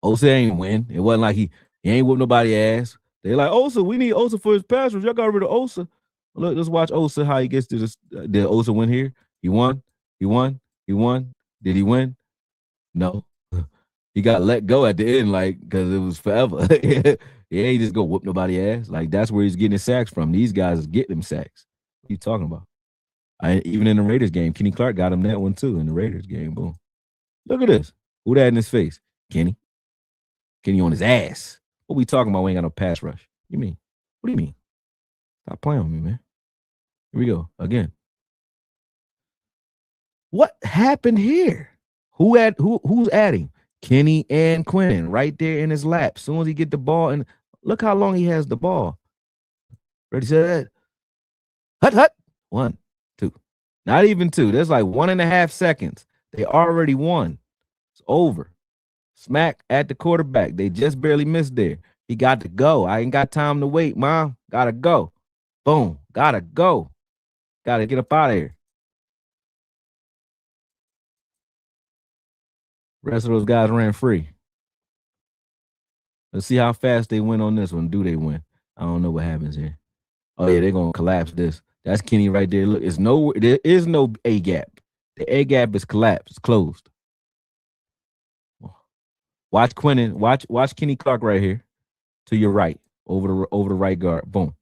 Osa ain't win. It wasn't like he ain't whoop nobody ass. They like, Osa, we need Osa for his pass rush. Y'all got rid of Osa. Look, let's watch Osa, how he gets to this. Did Osa win here? He won. He won. He won. Did he win? No. He got let go at the end, like, because it was forever. Yeah, he just go whoop nobody ass. Like, that's where he's getting his sacks from. These guys is getting him sacks. What are you talking about? Even in the Raiders game, Kenny Clark got him that one too in the Raiders game. Boom. Look at this. Who that in his face? Kenny. Kenny on his ass. What we talking about? We ain't got no pass rush. You mean? What do you mean? Stop playing with me, man. Here we go. Again. What happened here? Who's adding? Kenny and Quinnen right there in his lap. As soon as he get the ball, and look how long he has the ball. Ready, set, hut. 1, 2. Not even 2. There's like 1.5 seconds. They already won. It's over. Smack at the quarterback. They just barely missed there. He got to go. I ain't got time to wait, Mom. Gotta go. Boom. Gotta go. Gotta get up out of here. Rest of those guys ran free. Let's see how fast they win on this one. Do they win? I don't know what happens here. Oh yeah, they're gonna collapse this. That's Kenny right there. Look, there is no A gap. The A gap is collapsed. It's closed. Watch Quinnen. Watch Kenny Clark right here. To your right. Over the right guard. Boom.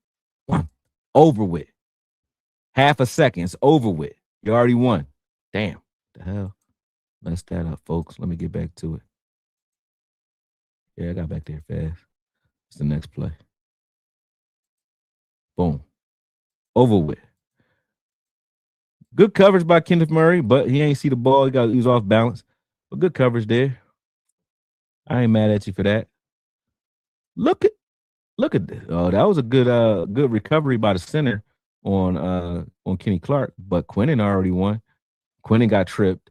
Over with. Half a second. It's over with. You already won. Damn. The hell? Messed that up, folks. Let me get back to it. Yeah, I got back there fast. It's the next play. Boom. Over with. Good coverage by Kenneth Murray, but he ain't see the ball. He was off balance. But good coverage there. I ain't mad at you for that. Look at this. Oh, that was a good recovery by the center on Kenny Clark, but Quinnen already won. Quinnen got tripped.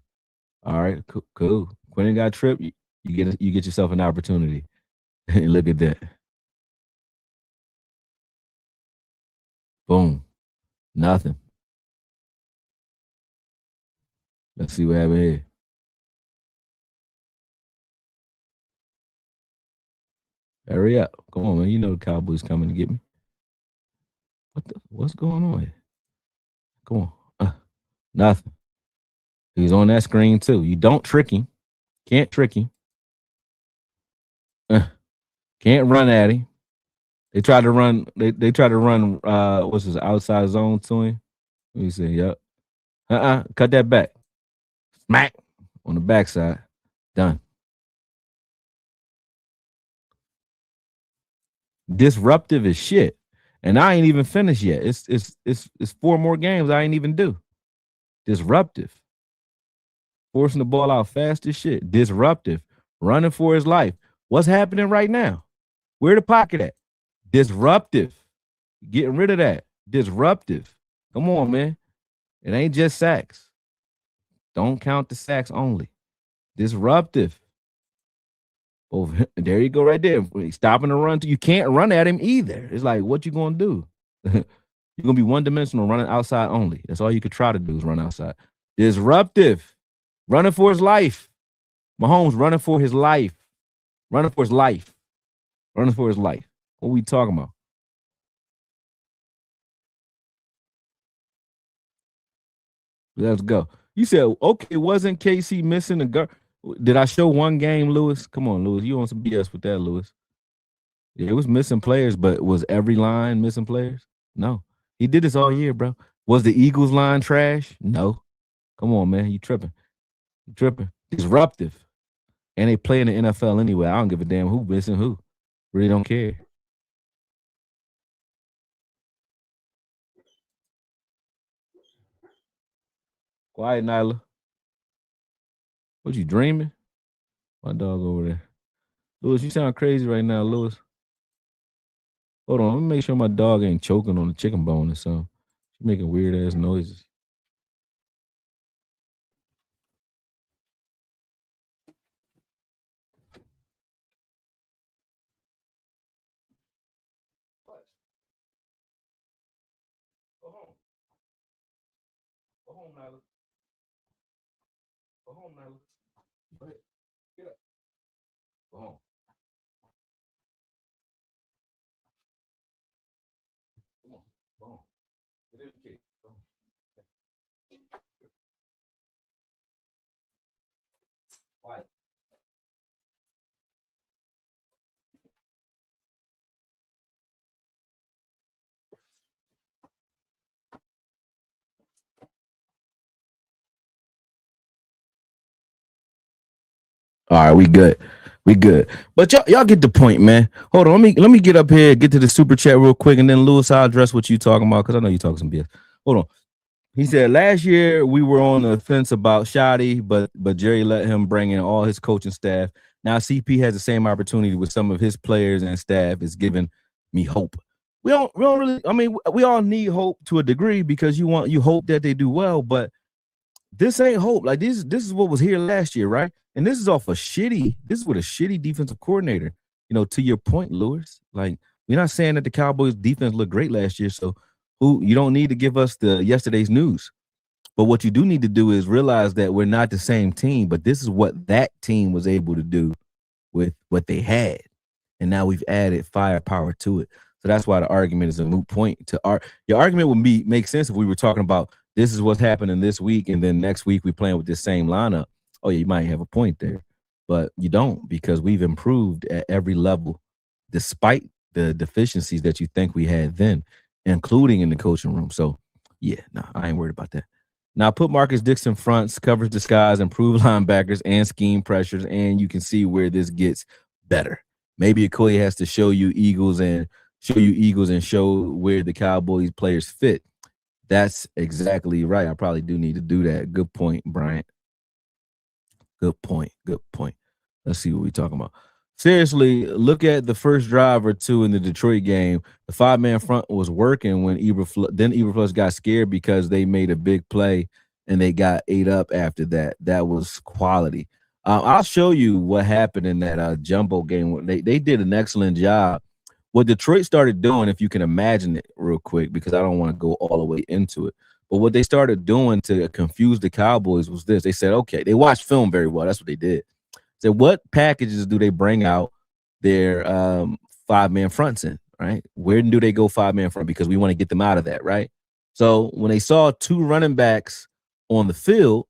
All right, cool. Quinnen got tripped. You get yourself an opportunity. Look at that. Boom. Nothing. Let's see what happened here. Hurry up. Come on, man. You know the Cowboys coming to get me. What's going on here? Come on. Nothing. He's on that screen too. You don't trick him. Can't trick him. Can't run at him. They tried to run. They tried to run. What's this outside zone to him? Let me see. Yep. Cut that back. Smack on the backside. Done. Disruptive as shit. And I ain't even finished yet. It's 4 more games I ain't even do. Disruptive. Forcing the ball out fast as shit. Disruptive. Running for his life. What's happening right now? Where the pocket at? Disruptive. Getting rid of that. Disruptive. Come on, man. It ain't just sacks. Don't count the sacks only. Disruptive. Oh, there you go right there. Stopping the run. You can't run at him either. It's like, what you going to do? You're going to be one-dimensional running outside only. That's all you could try to do is run outside. Disruptive. Running for his life. Mahomes running for his life. Running for his life. Running for his life. What are we talking about? Let's go. You said, okay, wasn't KC missing a guard? Did I show one game, Lewis? Come on, Lewis. You on some BS with that, Lewis. Yeah, it was missing players, but was every line missing players? No. He did this all year, bro. Was the Eagles line trash? No. Come on, man. You tripping. You tripping. Disruptive. And they play in the NFL anyway. I don't give a damn who missing who. Really don't care. Quiet, Nyla. What you dreaming? My dog over there. Lewis, you sound crazy right now, Lewis. Hold on, let me make sure my dog ain't choking on the chicken bone or something. She's making weird ass noises. Go home. Go home, Nyla. Go home, Nyla. Go ahead. Get up. Go home. Come on. Go home. Get in the cage. Go home. Quiet. All right, we good. We good. But y'all get the point, man. Hold on, let me get up here, get to the super chat real quick, and then Lewis, I'll address what you talking about because I know you talking some BS. Hold on. He said last year we were on the fence about Shoddy, but Jerry let him bring in all his coaching staff. Now CP has the same opportunity with some of his players and staff. Is giving me hope. We don't really. I mean, we all need hope to a degree because you hope that they do well, but this ain't hope. Like this is what was here last year, right? And this is off a shitty. This is with a shitty defensive coordinator. You know, to your point, Lewis. Like we're not saying that the Cowboys defense looked great last year, so you don't need to give us the yesterday's news. But what you do need to do is realize that we're not the same team, but this is what that team was able to do with what they had. And now we've added firepower to it. So that's why the argument is a moot point. Your argument would make sense if we were talking about this is what's happening this week, and then next week we playing with this same lineup. Oh, yeah, you might have a point there. But you don't, because we've improved at every level, despite the deficiencies that you think we had then, including in the coaching room. So, yeah, no, I ain't worried about that. Now, put Marcus Dixon fronts, covers disguise, improve linebackers, and scheme pressures, and you can see where this gets better. Maybe AKOYE has to show you Eagles and show where the Cowboys players fit. That's exactly right. I probably do need to do that. Good point, Bryant. Good point. Good point. Let's see what we're talking about. Seriously, look at the first drive or two in the Detroit game. The 5-man front was working when Eberflus got scared because they made a big play and they got ate up after that. That was quality. I'll show you what happened in that jumbo game. They did an excellent job. What Detroit started doing, if you can imagine it real quick, because I don't want to go all the way into it, but what they started doing to confuse the Cowboys was this. They said, okay, they watched film very well. That's what they did. So what packages do they bring out their 5-man fronts in, right? Where do they go 5-man front? Because we want to get them out of that, right? So when they saw 2 running backs on the field,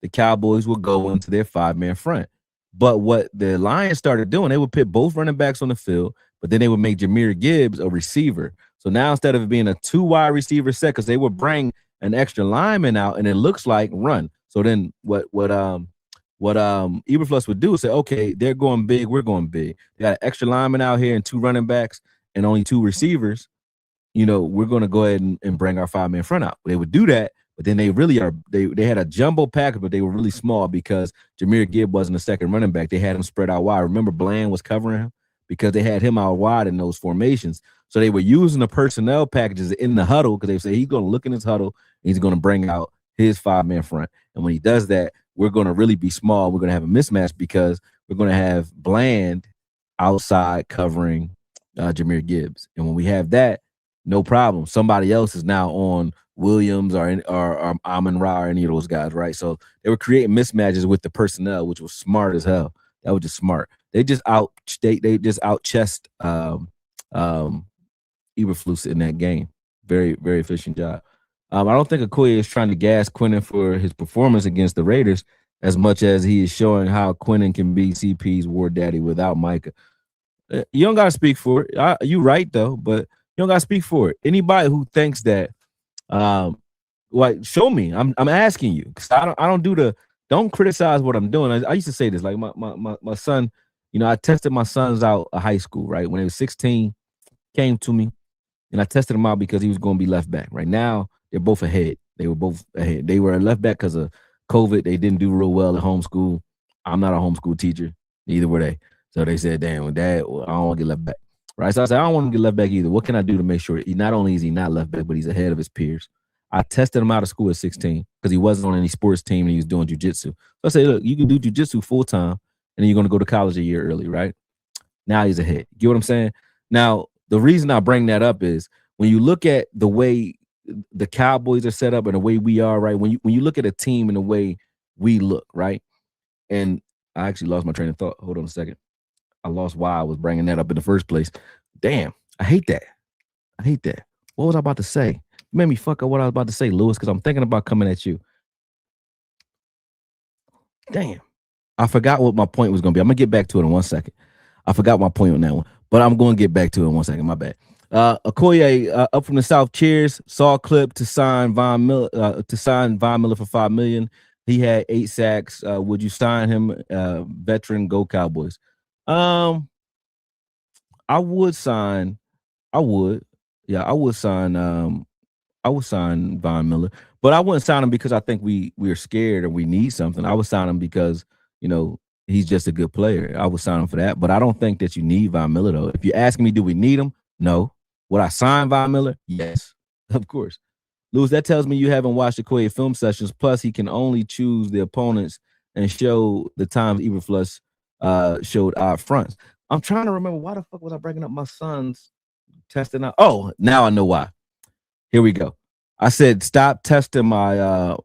the Cowboys would go into their 5-man front. But what the Lions started doing, they would put both running backs on the field, but then they would make Jahmyr Gibbs a receiver. So now instead of it being a 2 wide receiver set, because they would bring an extra lineman out, and it looks like run. So then what Eberflus would do is say, okay, they're going big, we're going big. They got an extra lineman out here and 2 running backs and only 2 receivers. We're going to go ahead and bring our 5-man front out. They would do that, but then they really are. They had a jumbo package, but they were really small because Jahmyr Gibbs wasn't a second running back. They had him spread out wide. Remember, Bland was covering him because they had him out wide in those formations. So they were using the personnel packages in the huddle because they say he's going to look in his huddle and he's going to bring out his 5-man front. And when he does that, we're going to really be small. We're going to have a mismatch because we're going to have Bland outside covering Jahmyr Gibbs. And when we have that, no problem. Somebody else is now on Williams or Amon-Ra or any of those guys, right? So they were creating mismatches with the personnel, which was smart as hell. That was just smart. They just out chessed Eberflus in that game. Very, very efficient job. I don't think AKOYE is trying to gas Quinnen for his performance against the Raiders as much as he is showing how Quinnen can be CP's war daddy without Micah. You don't gotta speak for it. You right though, but you don't gotta speak for it. Anybody who thinks that, like, show me. I'm asking you because don't criticize what I'm doing. I used to say this, like my son. I tested my sons out of high school, right? When he was 16, came to me, and I tested him out because he was going to be left back. Right now, they're both ahead. They were both ahead. They were a left back because of COVID. They didn't do real well at homeschool. I'm not a homeschool teacher. Neither were they. So they said, damn, Dad, I don't want to get left back. Right. So I said, I don't want to get left back either. What can I do to make sure not only is he not left back, but he's ahead of his peers? I tested him out of school at 16 because he wasn't on any sports team and he was doing jujitsu. So I said, look, you can do jujitsu full time and then you're going to go to college a year early, right? Now he's ahead. Get what I'm saying? Now, the reason I bring that up is when you look at the way the Cowboys are set up and the way we are, right? When you look at a team and the way we look, right? And I actually lost my train of thought. Hold on a second. I lost why I was bringing that up in the first place. Damn, I hate that. What was I about to say? You made me fuck up what I was about to say, Lewis, because I'm thinking about coming at you. Damn. I forgot what my point was going to be. I'm going to get back to it in 1 second. I forgot my point on that one, but I'm going to get back to it in 1 second. My bad. AKOYE up from the South. Cheers. Saw a clip to sign Von Miller for $5 million. He had 8 sacks. Would you sign him? Veteran, go Cowboys. I would sign. I would sign Von Miller, but I wouldn't sign him because I think we're scared or we need something. I would sign him because he's just a good player. I would sign him for that, but I don't think that you need Von Miller though. If you're asking me, do we need him? No. Would I sign Von Miller? Yes, of course. Lewis, that tells me you haven't watched AKOYE film sessions. Plus, he can only choose the opponents and show the times Eberflus showed odd fronts. I'm trying to remember why the fuck was I bringing up my son's testing out? Oh, now I know why. Here we go. I said stop testing my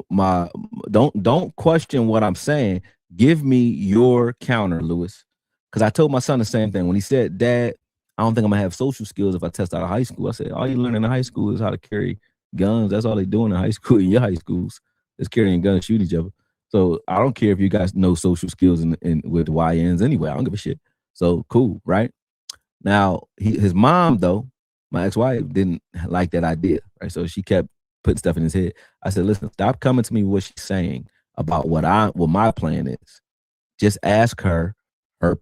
don't question what I'm saying. Give me your counter, Lewis. Because I told my son the same thing when he said, Dad, I don't think I'm gonna have social skills if I test out of high school. I said, all you learn in high school is how to carry guns. That's all they doing in high school. In your high schools is carrying guns, shooting each other. So I don't care if you guys know social skills in with YNs anyway. I don't give a shit. So cool, right? Now his mom though, my ex-wife, didn't like that idea, right? So she kept putting stuff in his head. I said, listen, stop coming to me with what she's saying about what my plan is. Just ask her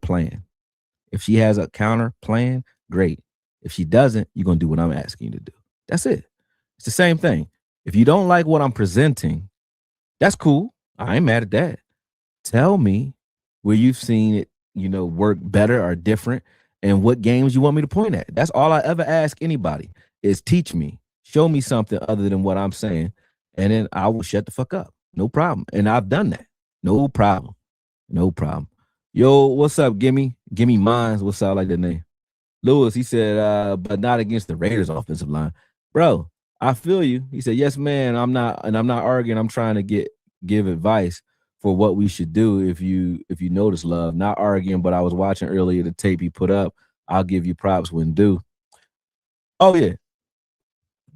plan. If she has a counter plan, great. If she doesn't, you're gonna do what I'm asking you to do. That's it. It's the same thing. If you don't like what I'm presenting, that's cool. I ain't mad at that. Tell me where you've seen it, work better or different, and what games you want me to point at. That's all I ever ask anybody is teach me, show me something other than what I'm saying, and then I will shut the fuck up. No problem. And I've done that. No problem. Yo, what's up, Gimme Mines? What's up? I like that name. Lewis, he said, but not against the Raiders offensive line. Bro, I feel you. He said, yes, man, I'm not arguing. I'm trying to give advice for what we should do if you notice, love. Not arguing, but I was watching earlier the tape he put up. I'll give you props when due. Oh, yeah.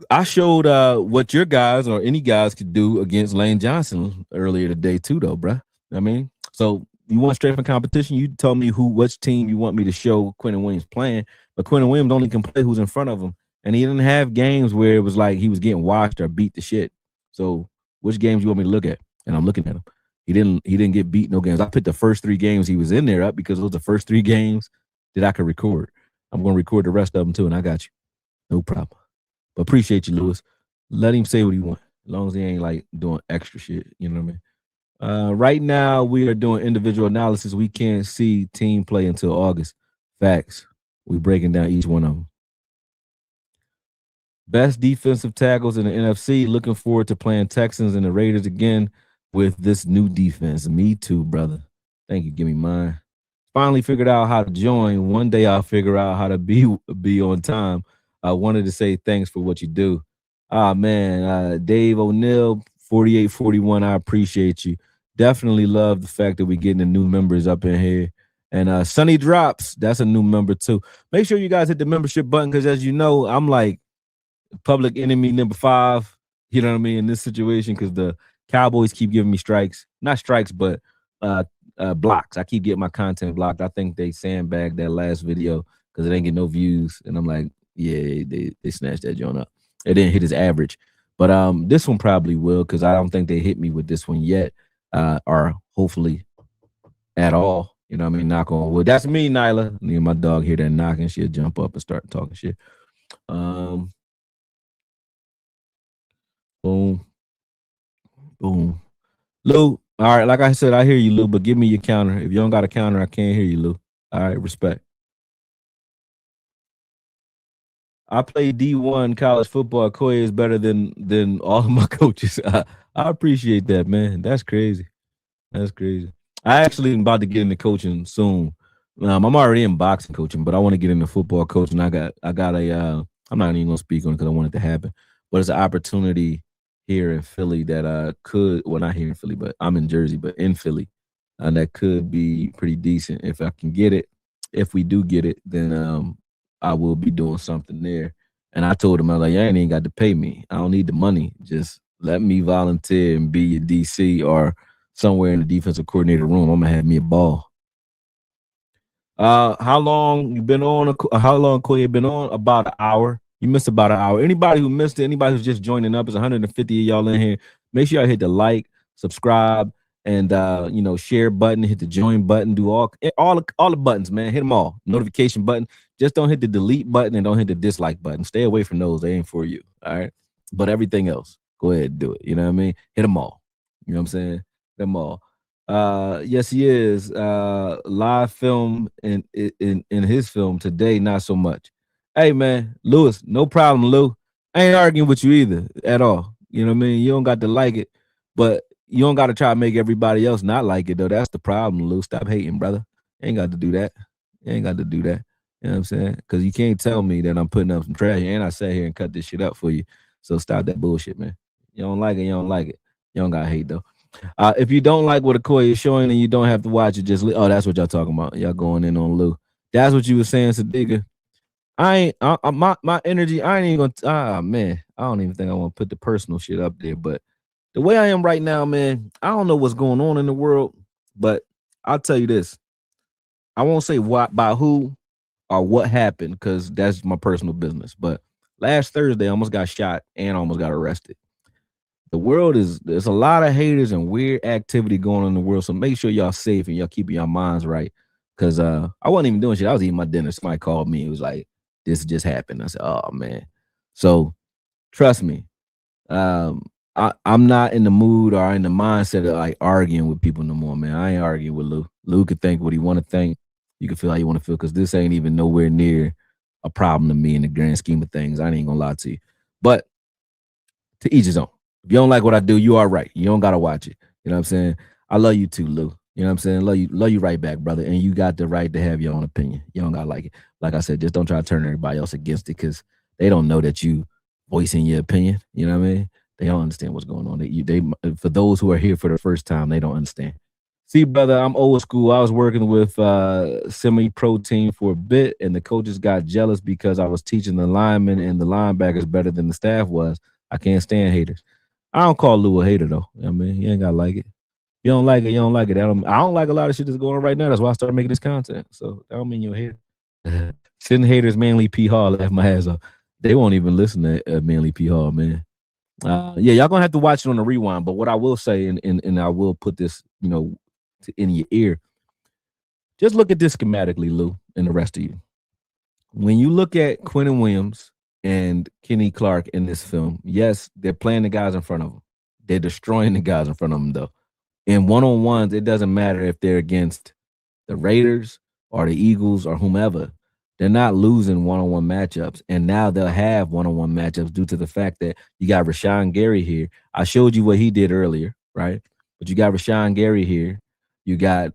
I showed what your guys or any guys could do against Lane Johnson earlier today too, though, bro. I mean, so you want strength and competition, you tell me which team you want me to show Quinnen Williams playing. But Quinnen Williams only can play who's in front of him. And he didn't have games where it was like he was getting washed or beat the shit. So which games you want me to look at? And I'm looking at him. He didn't get beat no games. I picked the first 3 games he was in there up because those were the first 3 games that I could record. I'm going to record the rest of them too, and I got you. No problem. But appreciate you, Lewis. Let him say what he wants, as long as he ain't like doing extra shit. You know what I mean? Right now, we are doing individual analysis. We can't see team play until August. Facts. We breaking down each one of them. Best defensive tackles in the NFC. Looking forward to playing Texans and the Raiders again with this new defense. Me too, brother. Thank you. Give me mine. Finally figured out how to join. One day I'll figure out how to be on time. I wanted to say thanks for what you do. Man, Dave O'Neill, 4841. I appreciate you. Definitely love the fact that we're getting the new members up in here. And Sunny Drops, that's a new member too. Make sure you guys hit the membership button because, as you know, I'm like public enemy number 5. You know what I mean, in this situation, because the Cowboys keep giving me strikes. Not strikes, but blocks. I keep getting my content blocked. I think they sandbagged that last video because it didn't get no views. And I'm like, yeah, they snatched that joint up. It didn't hit his average. But this one probably will, because I don't think they hit me with this one yet. Or hopefully at all. You know what I mean? Knock on wood. That's me, Nyla. Me and my dog hear that knocking. She'll jump up and start talking shit. Boom. Boom. Lou, all right, like I said, I hear you, Lou, but give me your counter. If you don't got a counter, I can't hear you, Lou. All right, respect. I play D1 college football. AKOYE is better than all of my coaches. I appreciate that, man. That's crazy. That's crazy. I actually am about to get into coaching soon. I'm already in boxing coaching, but I want to get into football coaching. I got a I'm not even gonna speak on it because I want it to happen, but it's an opportunity here in Philly that could, well, not here in Philly, but I'm in Jersey, but in Philly, and that could be pretty decent if I can get it. If we do get it, then I will be doing something there. And I told him, I was like, you ain't even got to pay me. I don't need the money. Just let me volunteer and be your DC or somewhere in the defensive coordinator room. I'm gonna have me a ball. How long you been on? How long AKOYE been on? About an hour. You missed about an hour. Anybody who missed it, anybody who's just joining up, is 150 of y'all in here. Make sure y'all hit the like, subscribe, and share button. Hit the join button. Do all the buttons, man. Hit them all. Notification button. Just don't hit the delete button and don't hit the dislike button. Stay away from those. They ain't for you. All right. But everything else, go ahead and do it. You know what I mean? Hit them all. You know what I'm saying? Them all. Yes, he is. Live film in his film today, not so much. Hey man, Lewis, no problem, Lou. I ain't arguing with you either at all. You know what I mean? You don't got to like it, but you don't got to try to make everybody else not like it though. That's the problem, Lou. Stop hating, brother. You ain't got to do that. You ain't got to do that. You know what I'm saying? Because you can't tell me that I'm putting up some trash and I sat here and cut this shit up for you. So stop that bullshit, man. You don't like it, you don't like it. You don't got to hate though. If you don't like what AKOYE is showing and you don't have to watch it, just that's what y'all talking about. Y'all going in on Lou. That's what you were saying, Sadiqa. My energy, I ain't even gonna man, I don't even think I want to put the personal shit up there. But the way I am right now, man, I don't know what's going on in the world, but I'll tell you this. I won't say what by who or what happened, because that's my personal business. But last Thursday, I almost got shot and almost got arrested. The world there's a lot of haters and weird activity going on in the world. So make sure y'all safe and y'all keeping your minds right. Cause I wasn't even doing shit. I was eating my dinner. Somebody called me. It was like, this just happened. I said, oh man. So trust me. I'm not in the mood or in the mindset of like arguing with people no more, man. I ain't arguing with Lou. Lou could think what he want to think. You can feel how you want to feel, because this ain't even nowhere near a problem to me in the grand scheme of things. I ain't gonna lie to you. But to each his own. If you don't like what I do, you are right. You don't gotta watch it. You know what I'm saying? I love you too, Lou. You know what I'm saying? Love you right back, brother. And you got the right to have your own opinion. You don't gotta like it. Like I said, just don't try to turn everybody else against it, because they don't know that you voicing your opinion. You know what I mean? They don't understand what's going on. They for those who are here for the first time, they don't understand. See, brother, I'm old school. I was working with semi-pro team for a bit, and the coaches got jealous because I was teaching the linemen and the linebackers better than the staff was. I can't stand haters. I don't call Lou a hater though. I mean, he ain't gotta like it. You don't like it, you don't like it. I don't like a lot of shit that's going on right now. That's why I started making this content. So that don't mean you're a hater. Sitting haters, Manly P. Hall, laugh my ass off. They won't even listen to Manly P. Hall, man. Yeah, y'all gonna have to watch it on the rewind. But what I will say, and I will put this, in your ear. Just look at this schematically, Lou, and the rest of you. When you look at Quinnen Williams and Kenny Clark in this film, yes, they're playing the guys in front of them. They're destroying the guys in front of them, though. In one-on-ones, it doesn't matter if they're against the Raiders or the Eagles or whomever. They're not losing one-on-one matchups, and now they'll have one-on-one matchups due to the fact that you got Rashawn Gary here. I showed you what he did earlier, right? But you got Rashawn Gary here. You got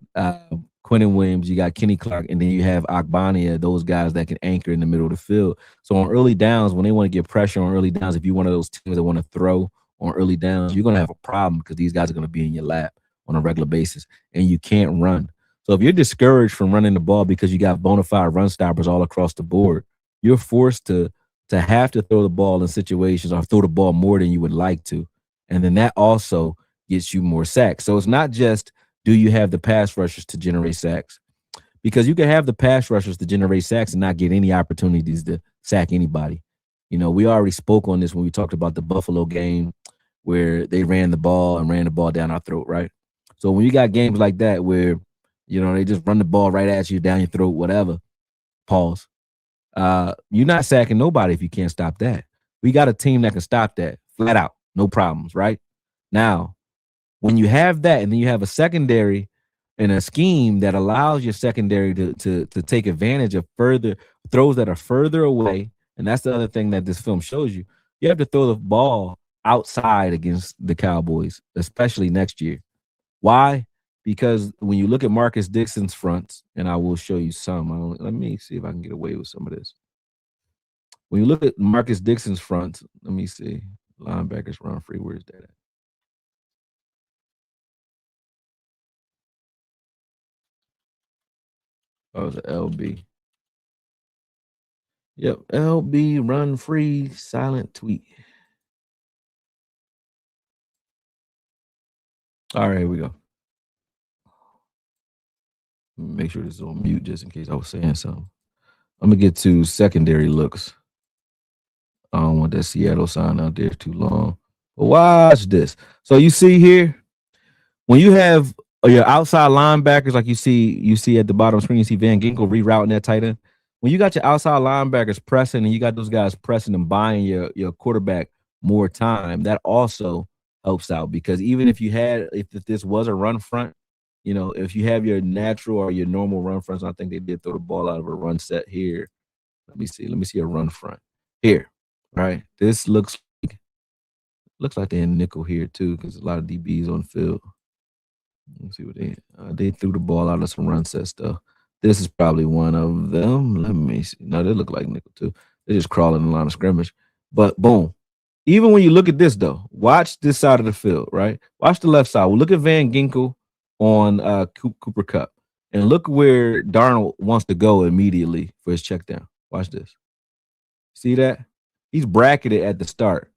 Quinnen Williams. You got Kenny Clark, and then you have Akbania, those guys that can anchor in the middle of the field. So on early downs, when they want to get pressure on early downs, if you're one of those teams that want to throw on early downs, you're going to have a problem because these guys are going to be in your lap on a regular basis, and you can't run. So if you're discouraged from running the ball because you got bona fide run stoppers all across the board, you're forced to have to throw the ball in situations or throw the ball more than you would like to. And then that also gets you more sacks. So it's not just do you have the pass rushers to generate sacks, because you can have the pass rushers to generate sacks and not get any opportunities to sack anybody. We already spoke on this when we talked about the Buffalo game where they ran the ball down our throat, right? So when you got games like that where they just run the ball right at you, down your throat, whatever. Pause. You're not sacking nobody if you can't stop that. We got a team that can stop that flat out, no problems, right? Now, when you have that, and then you have a secondary and a scheme that allows your secondary to take advantage of further throws that are further away, and that's the other thing that this film shows you. You have to throw the ball outside against the Cowboys, especially next year. Why? Because when you look at Marcus Dixon's fronts, and I will show you some. Let me see if I can get away with some of this. When you look at Marcus Dixon's fronts, let me see. Linebackers run free. Where's that at? Oh, it's an LB. Yep, LB run free silent tweet. All right, here we go. Make sure this is on mute just in case I was saying something. I'm gonna get to secondary looks. I don't want that Seattle sign out there too long. But watch this. So you see here, when you have your outside linebackers, like you see at the bottom of the screen, you see Van Ginkel rerouting that tight end. When you got your outside linebackers pressing and you got those guys pressing and buying your quarterback more time, that also helps out, because even if this was a run front, if you have your natural or your normal run fronts, I think they did throw the ball out of a run set here. Let me see a run front here, right? This looks like they're in nickel here too, because a lot of DBs on the field. Let's see what they threw the ball out of some run set stuff. This is probably one of them. Let me see. No, they look like nickel too. They're just crawling in the line of scrimmage. But boom. Even when you look at this though, watch this side of the field, right? Watch the left side. Well, look at Van Ginkel on Cooper Kupp, and look where Darnold wants to go immediately for his check down. Watch this. See that? He's bracketed at the start.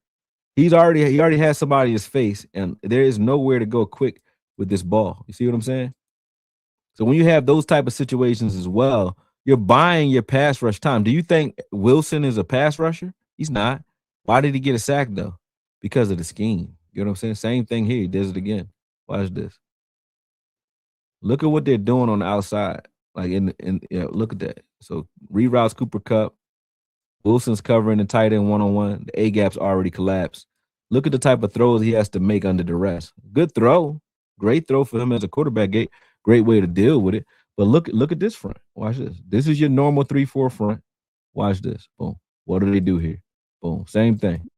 He already has somebody in his face, and there is nowhere to go quick with this ball. You see what I'm saying? So when you have those type of situations as well, you're buying your pass rush time. Do you think Wilson is a pass rusher? He's not. Why did he get a sack though? Because of the scheme. You know what I'm saying? Same thing here. He does it again. Watch this. Look at what they're doing on the outside. Like look at that. So reroutes Cooper Kupp. Wilson's covering the tight end one-on-one. The A-gap's already collapsed. Look at the type of throws he has to make under duress. Good throw. Great throw for him as a quarterback. Great way to deal with it. But look at this front. Watch this. This is your normal 3-4 front. Watch this. Boom. What do they do here? Boom. Same thing.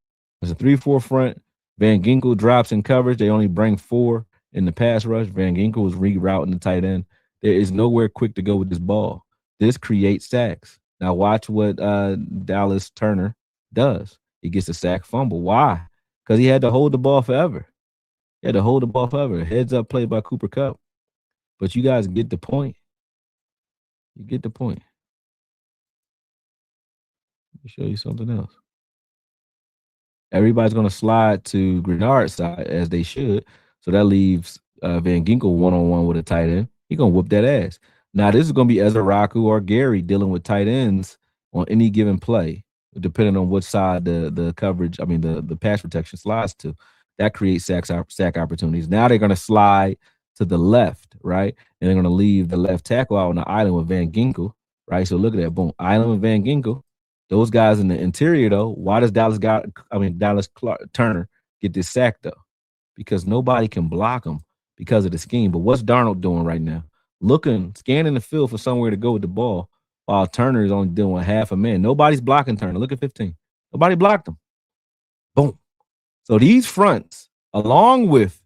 It's a 3-4 front. Van Ginkel drops in coverage. They only bring 4 in the pass rush. Van Ginkel is rerouting the tight end. There is nowhere quick to go with this ball. This creates sacks. Now watch what Dallas Turner does. He gets a sack fumble. Why? Because he had to hold the ball forever. Heads up play by Cooper Kupp. But you guys get the point. You get the point. Let me show you something else. Everybody's going to slide to Grenard's side, as they should. So that leaves Van Ginkel one-on-one with a tight end, he gonna whoop that ass. Now this is gonna be Ezra Raku or Gary dealing with tight ends on any given play, depending on which side the coverage, I mean the pass protection slides to. That creates sack opportunities. Now they're gonna slide to the left, right? And they're gonna leave the left tackle out on the island with Van Ginkel, right? So look at that, boom, island with Van Ginkel. Those guys in the interior, though, why does Dallas Turner get this sack though? Because nobody can block him because of the scheme. But what's Darnold doing right now? Scanning the field for somewhere to go with the ball, while Turner is only doing half a man. Nobody's blocking Turner. Look at 15. Nobody blocked him. Boom. So these fronts, along with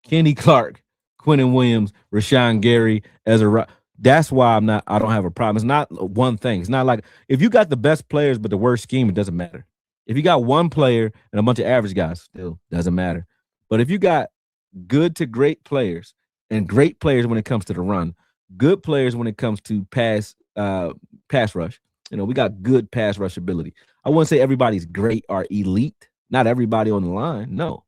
Kenny Clark, Quinnen Williams, Rashawn Gary, Ezra, that's why I don't have a problem. It's not one thing. It's not like if you got the best players but the worst scheme, it doesn't matter. If you got one player and a bunch of average guys, still doesn't matter. But if you got good to great players and great players when it comes to the run, good players when it comes to pass rush, we got good pass rush ability. I wouldn't say everybody's great or elite. Not everybody on the line, no.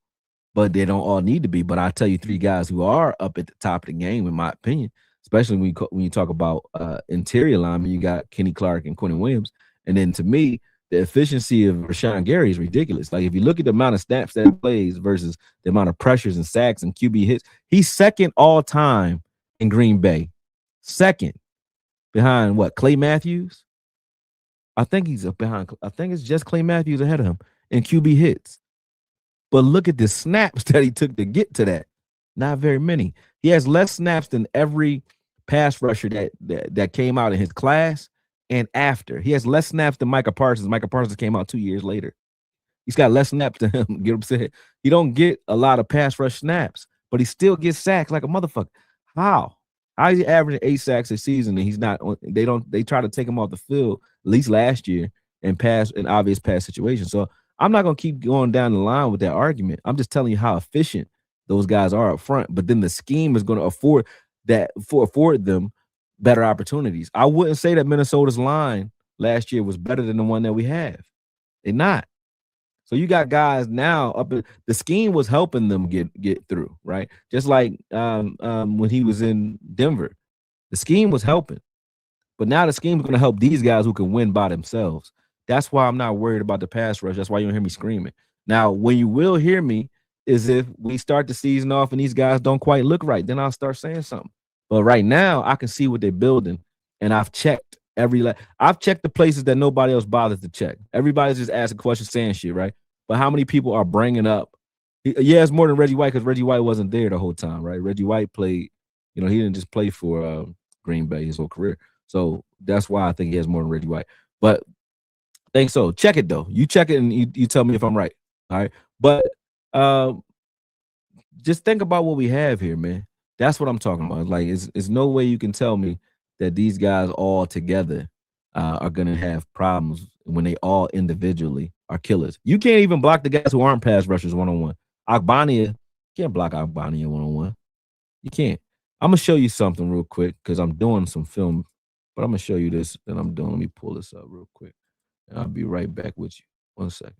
But they don't all need to be. But I'll tell you 3 guys who are up at the top of the game, in my opinion, especially when you talk about interior linemen. You got Kenny Clark and Quinnen Williams. And then to me, the efficiency of Rashawn Gary is ridiculous. Like if you look at the amount of snaps that he plays versus the amount of pressures and sacks and QB hits, he's second all time in Green Bay. Second behind what? Clay Matthews? I think he's behind. I think it's just Clay Matthews ahead of him in QB hits. But look at the snaps that he took to get to that. Not very many. He has less snaps than every pass rusher that came out in his class and after. He has less snaps than Micah Parsons. Micah Parsons came out 2 years later. He's got less snaps than him. Get what I'm saying? He don't get a lot of pass rush snaps, but he still gets sacks like a motherfucker. How? How is he averaging 8 sacks a season and he's not? They try to take him off the field at least last year and pass an obvious pass situation. So I'm not gonna keep going down the line with that argument. I'm just telling you how efficient those guys are up front. But then the scheme is going to afford them better opportunities. I wouldn't say that Minnesota's line last year was better than the one that we have. They're not. So you got guys now the scheme was helping them get through, right? Just like when he was in Denver, the scheme was helping. But now the scheme is going to help these guys who can win by themselves. That's why I'm not worried about the pass rush. That's why you don't hear me screaming. Now, when you will hear me is if we start the season off and these guys don't quite look right, then I'll start saying something. But right now, I can see what they're building, and I've checked I've checked the places that nobody else bothers to check. Everybody's just asking questions, saying shit, right? But how many people are bringing up? Yeah, it's more than Reggie White because Reggie White wasn't there the whole time, right? Reggie White played, he didn't just play for Green Bay his whole career. So that's why I think he has more than Reggie White. But I think so. Check it, though. You check it and you tell me if I'm right. All right. But just think about what we have here, man. That's what I'm talking about. Like, it's no way you can tell me that these guys all together are going to have problems when they all individually are killers. You can't even block the guys who aren't pass rushers one-on-one. Agbania, can't block Agbania one-on-one. You can't. I'm going to show you something real quick because I'm doing some film, but I'm going to show you this that I'm doing. Let me pull this up real quick, and I'll be right back with you. 1 second.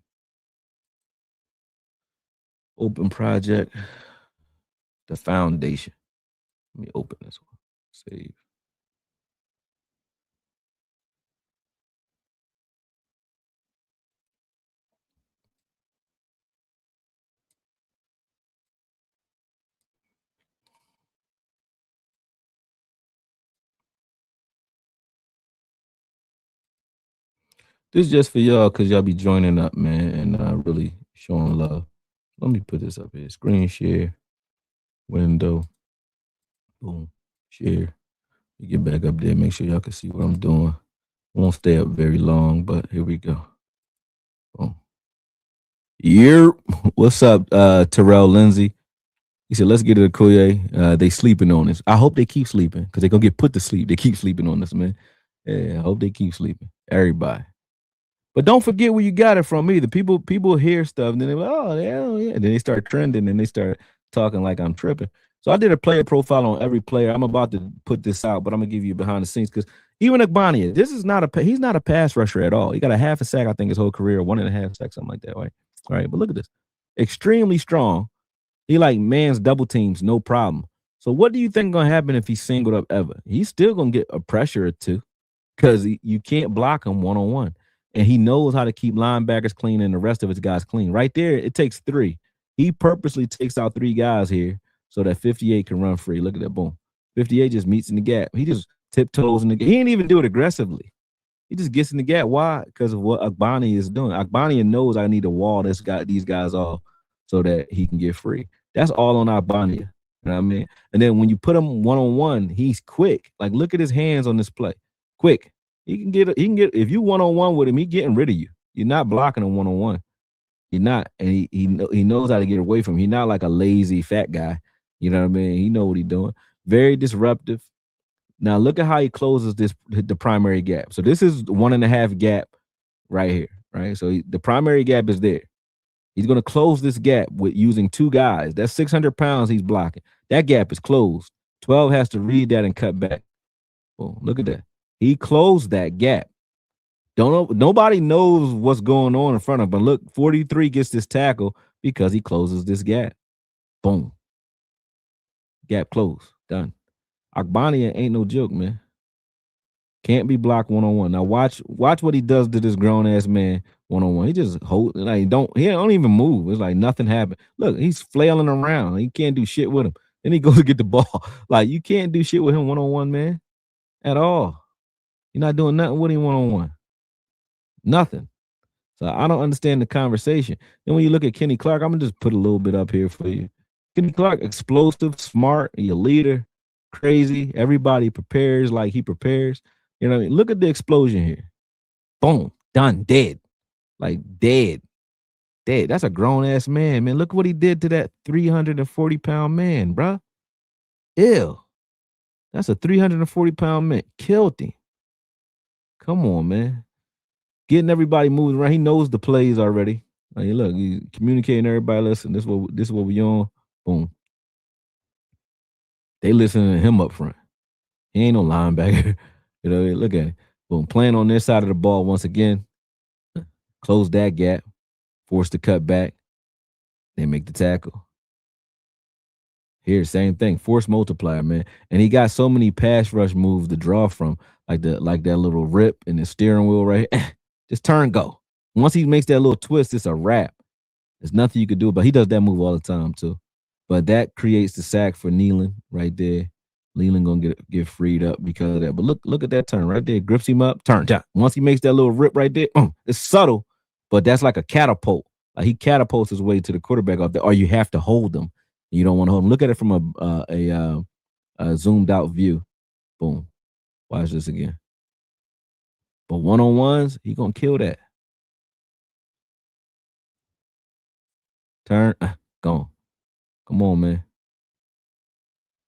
Open project, the foundation. Let me open this one. Save. This is just for y'all because y'all be joining up, man, and really showing love. Let me put this up here. Screen share, window, boom, share. You get back up there, make sure y'all can see what I'm doing. Won't stay up very long, but here we go. Boom. What's up, Terrell Lindsay? He said, let's get it to AKOYE. They sleeping on this. I hope they keep sleeping because they're going to get put to sleep. They keep sleeping on this, man. Yeah, I hope they keep sleeping. Everybody. But don't forget where you got it from either. People hear stuff and then they're like, oh, yeah. And then they start trending and they start talking like I'm tripping. So I did a player profile on every player. I'm about to put this out, but I'm going to give you behind the scenes because even Agbania, he's not a pass rusher at all. He got a half a sack, I think, his whole career, 1.5 sacks, something like that, right? All right, but look at this. Extremely strong. He like man's double teams, no problem. So what do you think gonna happen if he's singled up ever? He's still gonna get a pressure or two because you can't block him one on one, and he knows how to keep linebackers clean and the rest of his guys clean. Right there, it takes three. He purposely takes out three guys here so that 58 can run free. Look at that, boom. 58 just meets in the gap. He just tiptoes in the gap. He didn't even do it aggressively. He just gets in the gap. Why? Because of what Agbani is doing. Agbani knows I need to wall these guys off so that he can get free. That's all on Agbani. You know what I mean? And then when you put him one on one, he's quick. Like look at his hands on this play. Quick. He can get if you one on one with him, he getting rid of you. You're not blocking him one on one. You're not, and he knows how to get away from him. He's not like a lazy fat guy. You know what I mean? He know what he's doing. Very disruptive. Now look at how he closes the primary gap. So this is 1.5 gap right here, right? So the primary gap is there. He's going to close this gap with using two guys. That's 600 pounds he's blocking. That gap is closed. 12 has to read that and cut back. Boom, look at that. He closed that gap. Nobody knows what's going on in front of him. But look, 43 gets this tackle because he closes this gap. Boom. Gap closed. Done. Agbani ain't no joke, man. Can't be blocked one-on-one. Now watch what he does to this grown-ass man one-on-one. He just he don't even move. It's like nothing happened. Look, he's flailing around. He can't do shit with him. Then he goes to get the ball. Like you can't do shit with him one-on-one, man. At all. You're not doing nothing with him one-on-one. Nothing. So I don't understand the conversation. Then when you look at Kenny Clark, I'm gonna just put a little bit up here for you. Kenny Clark, explosive, smart, your leader, crazy. Everybody prepares like he prepares. You know what I mean? Look at the explosion here. Boom, done, dead. Like dead. Dead. That's a grown-ass man, man. Look what he did to that 340-pound man, bruh. Ew. That's a 340-pound man. Killed him. Come on, man. Getting everybody moving around. He knows the plays already. Like, look, he's communicating everybody. Listen, this is what we on. Boom. They listening to him up front. He ain't no linebacker. You know, look at it. Boom. Playing on their side of the ball once again. Close that gap. Forced to cut back. They make the tackle. Here, same thing. Force multiplier, man. And he got so many pass rush moves to draw from. Like that little rip in the steering wheel right here. Just turn, go. Once he makes that little twist, it's a wrap. There's nothing you could do, but he does that move all the time too. But that creates the sack for Nealon right there. Leland gonna get freed up because of that. But look at that turn right there. Grips him up, turn. Once he makes that little rip right there, it's subtle, but that's like a catapult. Like he catapults his way to the quarterback up there, or you have to hold him. You don't want to hold him. Look at it from a zoomed out view. Boom. Watch this again. But one-on-ones, he gonna kill that. Turn, gone. Come on, man.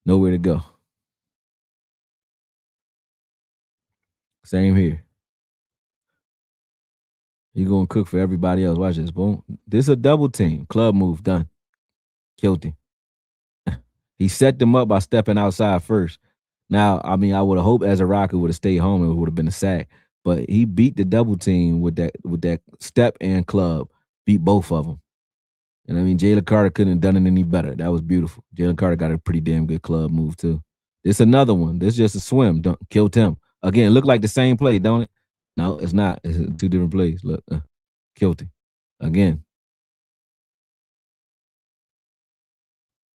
Nowhere to go. Same here. He gonna cook for everybody else. Watch this. Boom. This is a double team. Club move done. Killed him. He set them up by stepping outside first. Now, I mean, I would have hoped as a Rocket would have stayed home and it would have been a sack. But he beat the double team with that step and club. Beat both of them. And I mean, Jalen Carter couldn't have done it any better. That was beautiful. Jalen Carter got a pretty damn good club move too. This another one. This just a swim. Killed him. Again, look like the same play, don't it? No, it's not. It's two different plays. Look, killed him. Again.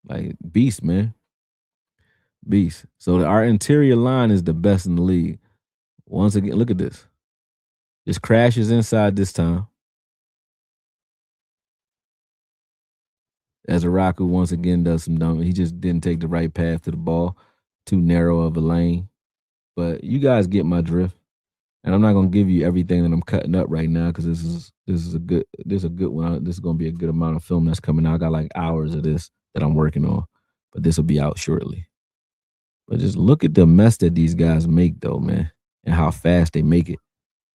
Like beast, man. Beast. So our interior line is the best in the league. Once again, look at this. Just crashes inside this time. As a Raku once again does some dumb. He just didn't take the right path to the ball. Too narrow of a lane. But you guys get my drift. And I'm not gonna give you everything that I'm cutting up right now because this is a good one. This is gonna be a good amount of film that's coming out. I got like hours of this that I'm working on, but this will be out shortly. But just look at the mess that these guys make, though, man, and how fast they make it.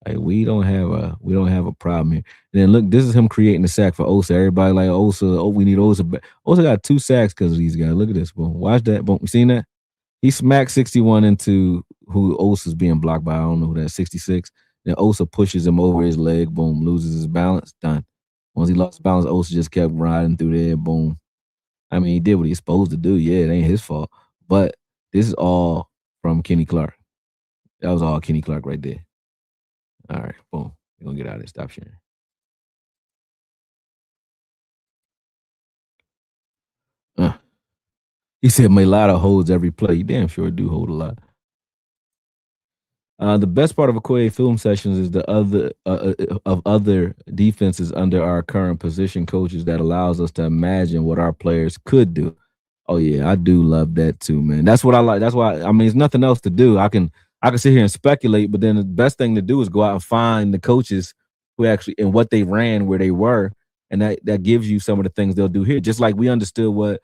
Like we don't have a problem here. And then look, this is him creating the sack for Osa. Everybody like Osa. Oh, we need Osa. Osa got 2 sacks because of these guys. Look at this. Boom. Watch that. Boom. You seen that? He smacked 61 into who Osa's being blocked by. I don't know who that 66. Then Osa pushes him over his leg. Boom. Loses his balance. Done. Once he lost balance, Osa just kept riding through there. Boom. I mean, he did what he's supposed to do. Yeah, it ain't his fault. But this is all from Kenny Clark. That was all Kenny Clark right there. All right, boom. We're gonna get out of here. Stop sharing. Uh, he said Melada holds every play. You damn sure do hold a lot. The best part of AKOYE film sessions is the other of other defenses under our current position coaches that allows us to imagine what our players could do. Oh yeah, I do love that too, man. That's what I like. That's why I mean, there's nothing else to do. I can sit here and speculate, but then the best thing to do is go out and find the coaches who actually and what they ran, where they were, and that gives you some of the things they'll do here. Just like we understood what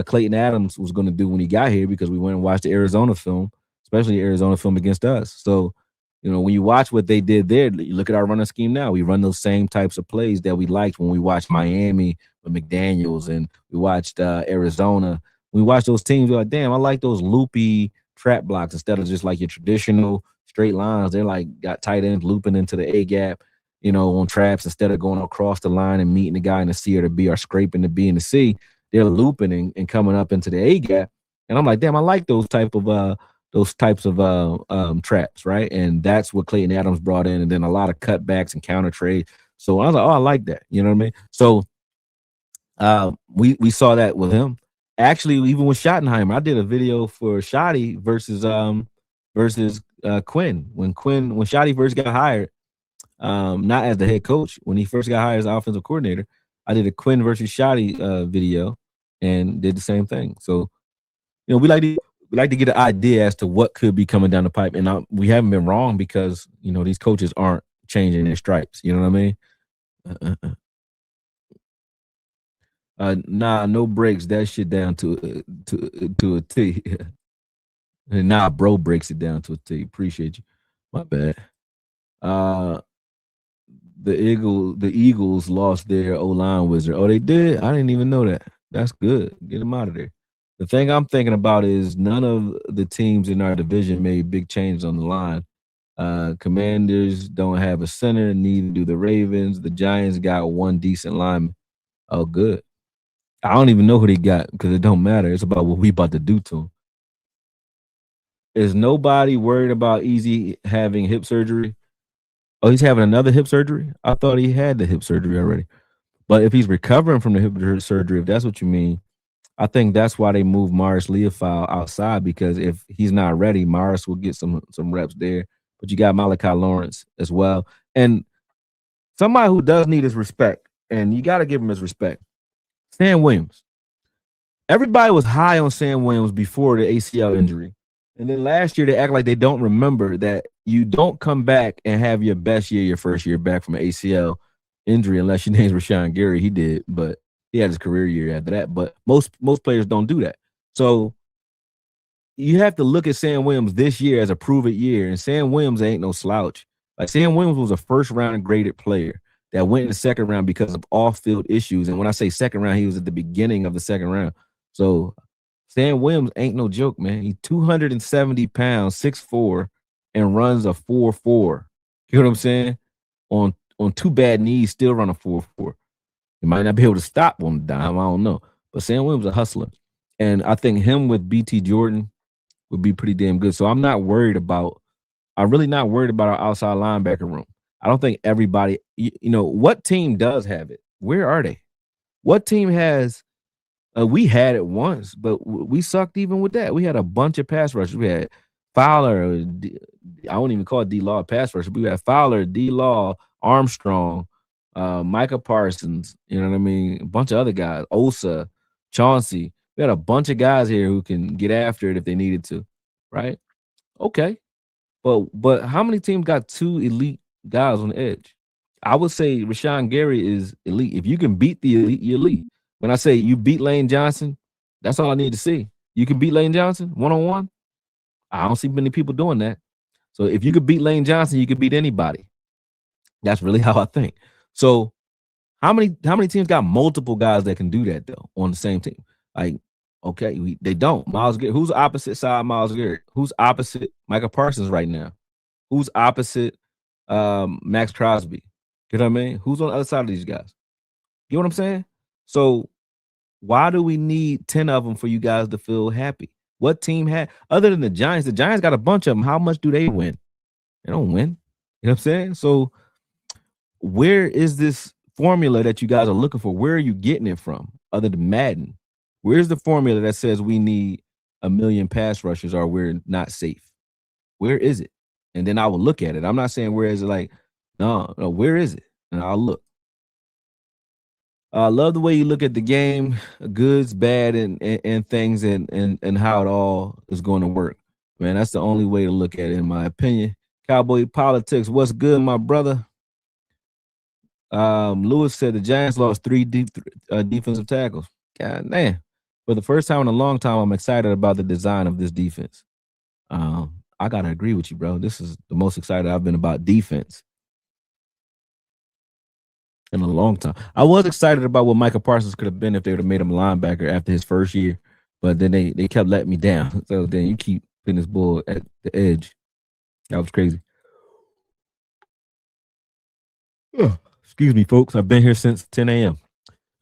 Clayton Adams was going to do when he got here because we went and watched the Arizona film, especially the Arizona film against us. So, when you watch what they did there, you look at our running scheme now. We run those same types of plays that we liked when we watched Miami with McDaniels and we watched Arizona. When we watched those teams, we're like, damn, I like those loopy trap blocks instead of just like your traditional straight lines. They're like got tight ends looping into the A gap, on traps instead of going across the line and meeting the guy in the C or the B or scraping the B and the C. They're looping and coming up into the A gap. And I'm like, damn, I like those types of traps, right? And that's what Clayton Adams brought in, and then a lot of cutbacks and counter trade. So I was like, oh, I like that. You know what I mean? So we saw that with him. Actually, even with Schottenheimer, I did a video for Shotty versus Quinn. When Shotty first got hired, not as the head coach, when he first got hired as offensive coordinator, I did a Quinn versus Shotty video and did the same thing. So we like to get an idea as to what could be coming down the pipe, and we haven't been wrong because these coaches aren't changing their stripes. You know what I mean? Uh, uh, nah, no breaks that shit down to a T. And nah, bro breaks it down to a T. Appreciate you. My bad. Uh, the Eagles lost their O line wizard. Oh, they did. I didn't even know that. That's good. Get them out of there. The thing I'm thinking about is none of the teams in our division made big changes on the line. Commanders don't have a center, neither do the Ravens. The Giants got one decent lineman. Oh, good. I don't even know who they got because it don't matter. It's about what we about to do to them. Is nobody worried about Easy having hip surgery? Oh, he's having another hip surgery? I thought he had the hip surgery already. But if he's recovering from the hip surgery, if that's what you mean, I think that's why they moved Morris Leofile outside, because if he's not ready, Morris will get some reps there. But you got Malachi Lawrence as well. And somebody who does need his respect, and you got to give him his respect, Sam Williams. Everybody was high on Sam Williams before the ACL injury. And then last year, they act like they don't remember that you don't come back and have your best year, your first year back from an ACL injury, unless your name's Rashawn Gary. He did, but he had his career year after that. But most players don't do that. So you have to look at Sam Williams this year as a prove-it year, and Sam Williams ain't no slouch. Like, Sam Williams was a first-round graded player that went in the second round because of off-field issues. And when I say second round, he was at the beginning of the second round. So Sam Williams ain't no joke, man. He's 270 pounds, 6'4", and runs a 4.4. You know what I'm saying? On two bad knees, still run a 4.4. He might not be able to stop on the dime. I don't know. But Sam Williams is a hustler. And I think him with BT Jordan would be pretty damn good. So I'm really not worried about our outside linebacker room. I don't think everybody, what team does have it? Where are they? What team has, we had it once, but we sucked even with that. We had a bunch of pass rushers. We had Fowler, I won't even call it D-Law pass rusher. We had Fowler, D-Law, Armstrong, Micah Parsons, you know what I mean? A bunch of other guys, Osa, Chauncey. We had a bunch of guys here who can get after it if they needed to, right? Okay. But how many teams got two elite guys on the edge? I would say Rashawn Gary is elite. If you can beat the elite, you're elite. When I say you beat Lane Johnson, that's all I need to see. You can beat Lane Johnson one-on-one. I don't see many people doing that. So if you could beat Lane Johnson, you could beat anybody. That's really how I think. So how many teams got multiple guys that can do that though on the same team? Like, okay, they don't. Myles Garrett. Who's opposite side Myles Garrett? Who's opposite Micah Parsons right now? Who's opposite Max Crosby? You know what I mean? Who's on the other side of these guys? You know what I'm saying? So why do we need 10 of them for you guys to feel happy? What team had other than the Giants? The Giants got a bunch of them. How much do they win? They don't win. You know what I'm saying? So where is this formula that you guys are looking for? Where are you getting it from other than Madden? Where's the formula that says we need a million pass rushers or we're not safe? Where is it? And then I will look at it. I'm not saying where is it like, no, where is it? And I'll look. I love the way you look at the game, goods, bad, and things, and how it all is going to work. Man, that's the only way to look at it, in my opinion. Cowboy politics, what's good, my brother? Lewis said the Giants lost three defensive tackles. God damn. For the first time in a long time, I'm excited about the design of this defense. I gotta agree with you, bro. This is the most excited I've been about defense in a long time. I was excited about what Michael Parsons could have been if they would have made him a linebacker after his first year, but then they kept letting me down. So then you keep putting this bull at the edge. That was crazy. Excuse me, folks. I've been here since 10 a.m.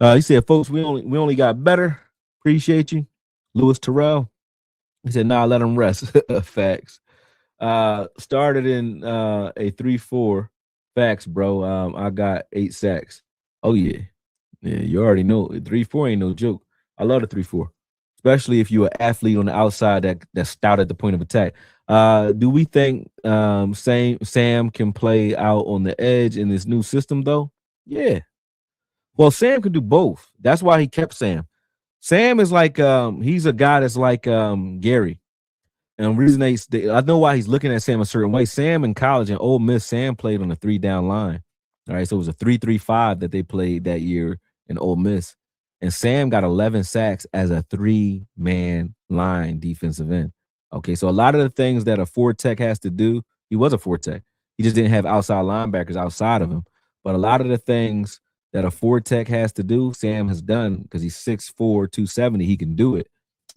He said, folks, we only got better. Appreciate you. Lewis Terrell. He said, nah, let him rest. Facts. Started in a 3-4. Facts, bro. I got 8 sacks. Oh, yeah. Yeah, you already know. 3-4 ain't no joke. I love the 3-4. Especially if you're an athlete on the outside that's stout at the point of attack. Do we think Sam can play out on the edge in this new system, though? Yeah. Well, Sam can do both. That's why he kept Sam. Sam is like he's a guy that's like Gary. And the reason I know why he's looking at Sam a certain way. Sam in college and Ole Miss, Sam played on a 3-down line. All right, so it was a 3-3-5 that they played that year in Ole Miss. And Sam got 11 sacks as a 3-man line defensive end. Okay, so a lot of the things that a 4-tech has to do, he was a 4-tech. He just didn't have outside linebackers outside of him. But a lot of the things that a 4-tech has to do, Sam has done because he's 6'4", 270. He can do it.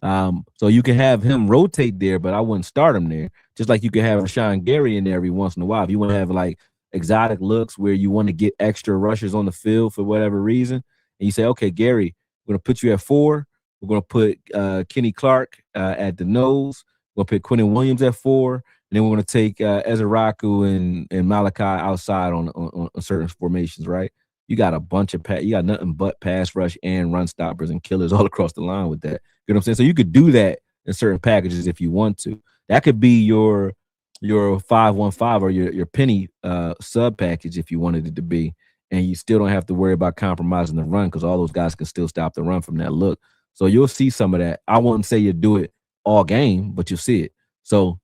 So you can have him rotate there, but I wouldn't start him there. Just like you can have Rashawn Gary in there every once in a while. If you want to have like exotic looks where you want to get extra rushers on the field for whatever reason, and you say, okay, Gary, we're going to put you at 4. We're going to put Kenny Clark at the nose. We're going to put Quinnen Williams at 4. And then we're going to take Ezraku and Malachi outside on certain formations, right? You got a bunch of you got nothing but pass rush and run stoppers and killers all across the line with that. You know what I'm saying? So you could do that in certain packages if you want to. That could be your 5-1-5 or your penny sub package if you wanted it to be, and you still don't have to worry about compromising the run because all those guys can still stop the run from that look. So you'll see some of that. I wouldn't say you do it all game, but you'll see it. So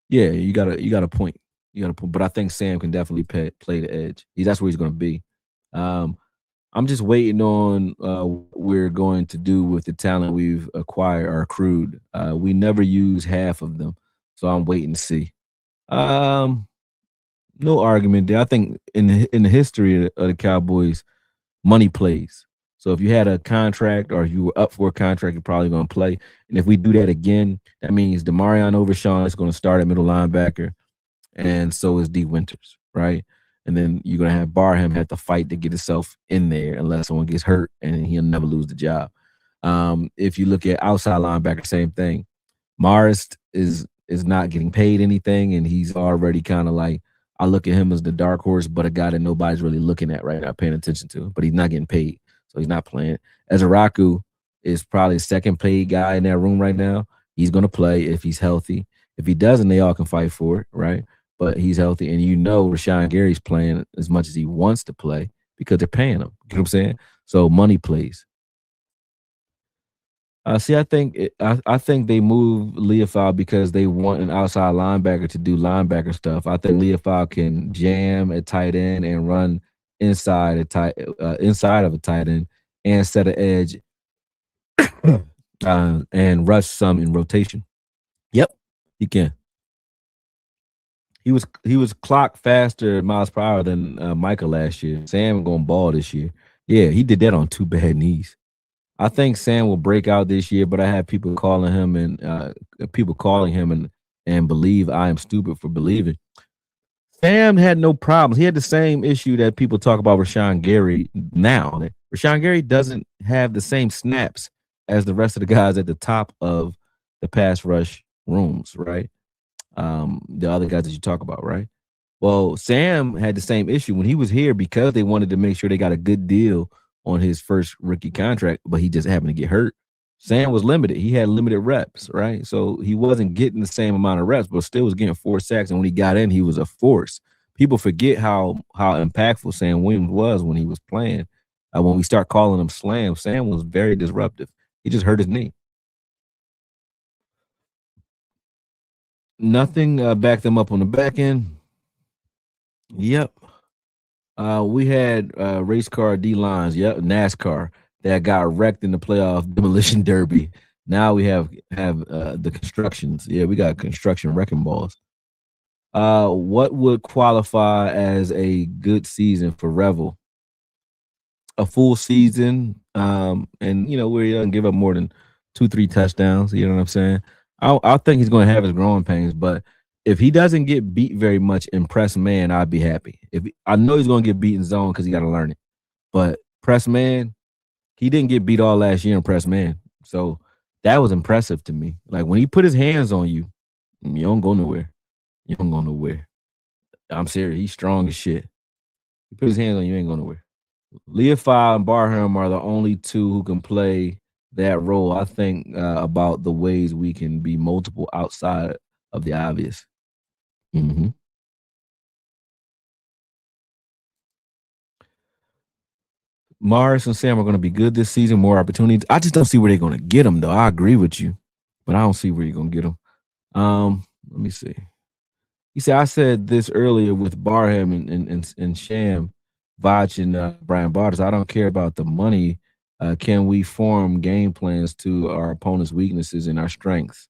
yeah, you got a point. But I think Sam can definitely play the edge. That's where he's going to be. I'm just waiting on what we're going to do with the talent we've acquired or accrued. We never use half of them, so I'm waiting to see. No argument there. I think in the history of the Cowboys, money plays. So if you had a contract or if you were up for a contract, you're probably going to play. And if we do that again, that means Demarion Overshawn is going to start at middle linebacker, and so is D. Winters, right? And then you're going to have Barham have to fight to get himself in there unless someone gets hurt, and he'll never lose the job. If you look at outside linebacker, same thing. Marist is not getting paid anything, and he's already kind of like, I look at him as the dark horse, but a guy that nobody's really looking at right now, paying attention to. But he's not getting paid, so he's not playing. Ezraku is probably the second paid guy in that room right now. He's going to play if he's healthy. If he doesn't, they all can fight for it, right? But he's healthy, and Rashawn Gary's playing as much as he wants to play because they're paying him. You know what I'm saying? So money plays. I think they moved Leofau because they want an outside linebacker to do linebacker stuff. I think Leofau can jam at tight end and run inside of a tight end and set an edge and rush some in rotation. Yep, he can. He was clocked faster miles per hour than Michael last year. Sam going ball this year. Yeah, he did that on 2 bad knees. I think Sam will break out this year, but I have people calling him and believe I am stupid for believing. Sam had no problems. He had the same issue that people talk about Rashawn Gary now. Rashawn Gary doesn't have the same snaps as the rest of the guys at the top of the pass rush rooms, right? The other guys that you talk about, right? Well, Sam had the same issue when he was here because they wanted to make sure they got a good deal on his first rookie contract, but he just happened to get hurt. Sam was limited. He had limited reps, right? So he wasn't getting the same amount of reps, but still was getting 4 sacks. And when he got in, he was a force. People forget how impactful Sam Williams was when he was playing. When we start calling him Slam, Sam was very disruptive. He just hurt his knee. Nothing backed them up on the back end. Yep. We had race car D lines, yep, NASCAR that got wrecked in the playoff demolition derby. Now we have the constructions. Yeah, we got construction wrecking balls. What would qualify as a good season for Revel? A full season, and where he doesn't give up more than 2-3 touchdowns. You know what I'm saying? I think he's going to have his growing pains, but if he doesn't get beat very much in press man, I'd be happy. I know he's going to get beat in zone because he got to learn it, but press man, he didn't get beat all last year in press man, so that was impressive to me. Like when he put his hands on you, you don't go nowhere. You don't go nowhere. I'm serious. He's strong as shit. He put his hands on you, ain't going nowhere. Leafy and Barham are the only two who can play that role. I think about the ways we can be multiple outside of the obvious. Mm-hmm. Morris and Sam are going to be good this season. More opportunities. I just don't see where they're going to get them, though. I agree with you, but I don't see where you're going to get them. Let me see. You see, I said this earlier with Barham and Sham, Vach, and Brian Barters. I don't care about the money. Can we form game plans to our opponent's weaknesses and our strengths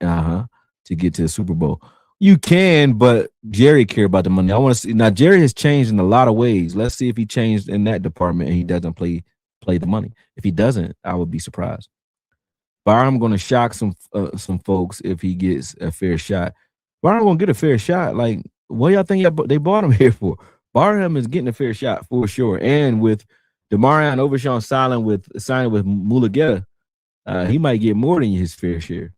to get to the Super Bowl? You can, but Jerry care about the money. I want to see now. Jerry has changed in a lot of ways. Let's see if he changed in that department and he doesn't play the money. If he doesn't, I would be surprised. Barham going to shock some folks if he gets a fair shot. Barham going to get a fair shot. Like, what y'all think they bought him here for? Barham is getting a fair shot for sure. And with Demarion Overshawn signing with Mulugeta, he might get more than his fair share.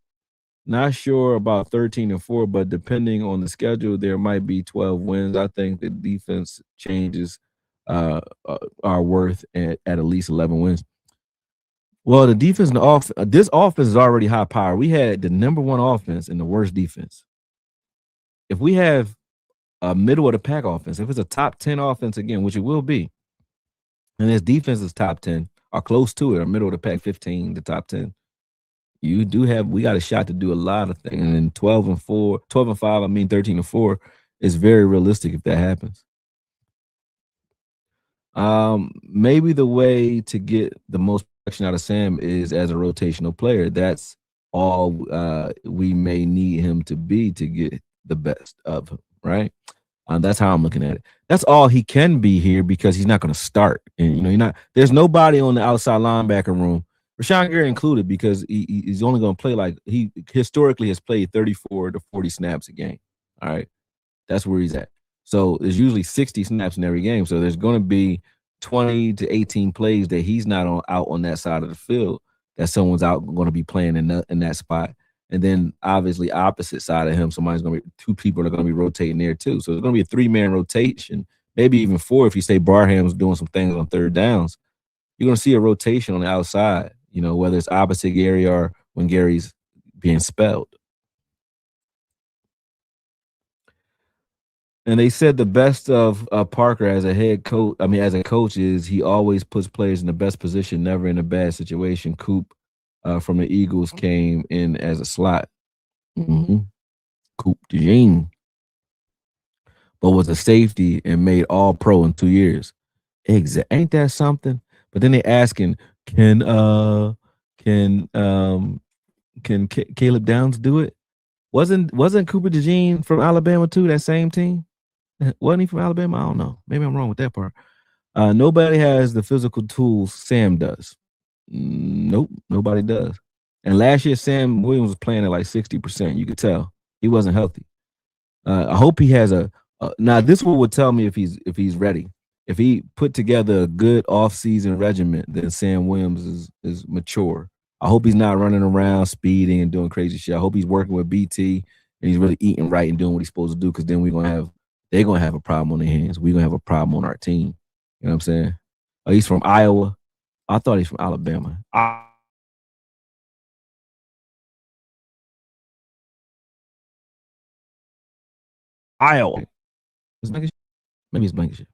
Not sure about 13-4, but depending on the schedule, there might be 12 wins. I think the defense changes are worth at least 11 wins. Well, the defense and this offense is already high power. We had the number 1 offense and the worst defense. If we have a middle of the pack offense, if it's a top 10 offense again, which it will be, and this defense is top 10 or close to it, or middle of the pack 15 to top 10, we got a shot to do a lot of things. And then 12-5, 13-4 is very realistic if that happens. Maybe the way to get the most production out of Sam is as a rotational player. That's all we may need him to be to get the best of him, right? That's how I'm looking at it. That's all he can be here because he's not going to start. And there's nobody on the outside linebacker room, Rashawn Gary included, because he's only going to play like he historically has played 34 to 40 snaps a game. All right, that's where he's at. So there's usually 60 snaps in every game. So there's going to be 20 to 18 plays that he's not out on that side of the field, that someone's out going to be playing in that spot. And then obviously opposite side of him, two people are going to be rotating there too. So it's going to be a 3-man rotation, maybe even 4 if you say Barham's doing some things on third downs. You're going to see a rotation on the outside, whether it's opposite Gary or when Gary's being spelled. And they said the best of Parker as a coach is he always puts players in the best position, never in a bad situation. Coop from the Eagles came in as a slot. Mm-hmm. Coop DeJean. But was a safety and made all pro in 2 years. Ain't that something? But then they asking, can Caleb Downs do it? Wasn't Cooper DeJean from Alabama too, that same team? Wasn't he from Alabama? I don't know. Maybe I'm wrong with that part. Nobody has the physical tools Sam does. Nope, nobody does. And last year, Sam Williams was playing at like 60%. You could tell he wasn't healthy. I hope he has now this one would tell me if he's ready. If he put together a good off-season regimen, then Sam Williams is mature. I hope he's not running around speeding and doing crazy shit. I hope he's working with BT and he's really eating right and doing what he's supposed to do, because then they're gonna have a problem on their hands. We're gonna have a problem on our team. You know what I'm saying? Oh, he's from Iowa. I thought he's from Alabama. Iowa. Maybe he's making shit.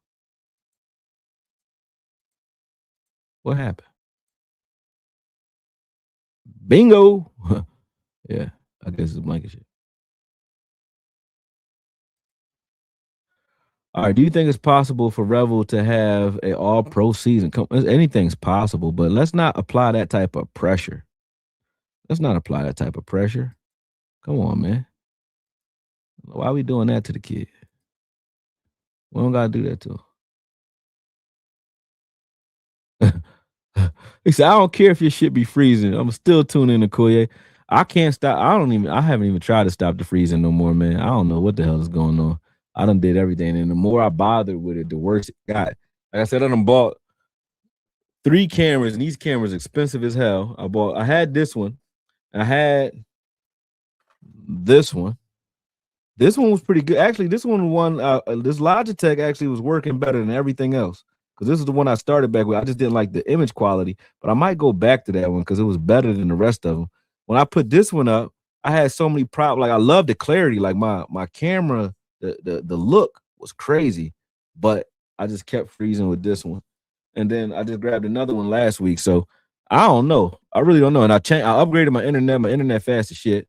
What happened? Bingo. Yeah, I guess it's blanket shit. All right. Do you think it's possible for Revel to have a all-pro season? Anything's possible, but let's not apply that type of pressure. Let's not apply that type of pressure. Come on, man. Why are we doing that to the kid? We don't gotta do that to him. He said, I don't care if your shit be freezing. I'm still tuning in to AKOYE. I can't stop. I haven't even tried to stop the freezing no more, man. I don't know what the hell is going on. I done did everything. And the more I bothered with it, the worse it got. Like I said, I done bought 3 cameras, and these cameras expensive as hell. I had this one. I had this one. This one was pretty good. Actually, this one this Logitech actually was working better than everything else, because this is the one I started back with. I just didn't like the image quality, but I might go back to that one because it was better than the rest of them. When I put this one up, I had so many problems. Like, I love the clarity. Like, my camera, the look was crazy, but I just kept freezing with this one. And then I just grabbed another one last week. So I don't know. I really don't know. And I upgraded my internet. My internet fast as shit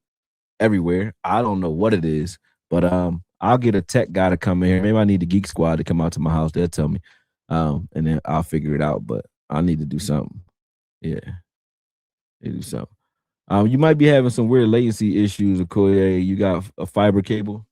everywhere. I don't know what it is. But I'll get a tech guy to come in here. Maybe I need the Geek Squad to come out to my house. They'll tell me, and then I'll figure it out. But I need to do something. Yeah, do something. You might be having some weird latency issues, AKOYE. You got a fiber cable.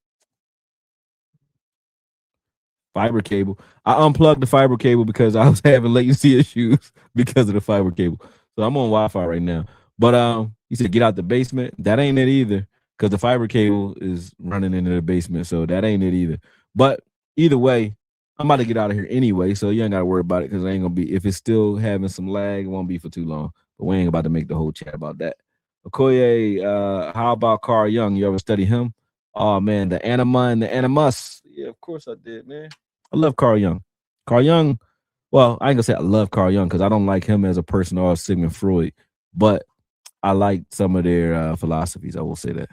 Fiber cable. I unplugged the fiber cable because I was having latency issues because of the fiber cable. So I'm on Wi-Fi right now. But he said, get out the basement. That ain't it either, because the fiber cable is running into the basement. So that ain't it either. But either way, I'm about to get out of here anyway. So you ain't got to worry about it, because it ain't going to be, if it's still having some lag, it won't be for too long. But we ain't about to make the whole chat about that. AKOYE, how about Carl Jung? You ever study him? Oh, man, the anima and the animus. Yeah, of course I did, man. I love Carl Jung. Carl Jung, well, I ain't gonna say I love Carl Jung, because I don't like him as a person or Sigmund Freud, but I like some of their philosophies. I will say that.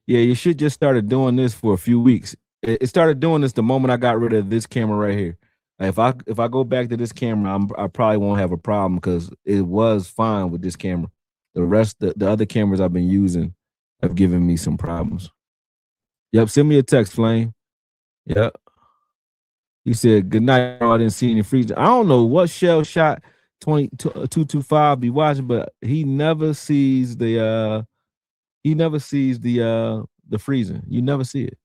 Yeah, you should just started doing this for a few weeks. It started doing this the moment I got rid of this camera right here. Like, if I go back to this camera, I probably won't have a problem, because it was fine with this camera. The rest, the other cameras I've been using have given me some problems. Yep, send me a text, Flame. Yep. He said, good night. I didn't see any freezing. I don't know what shell shot 225 be watching, but he never sees the freezing. You never see it.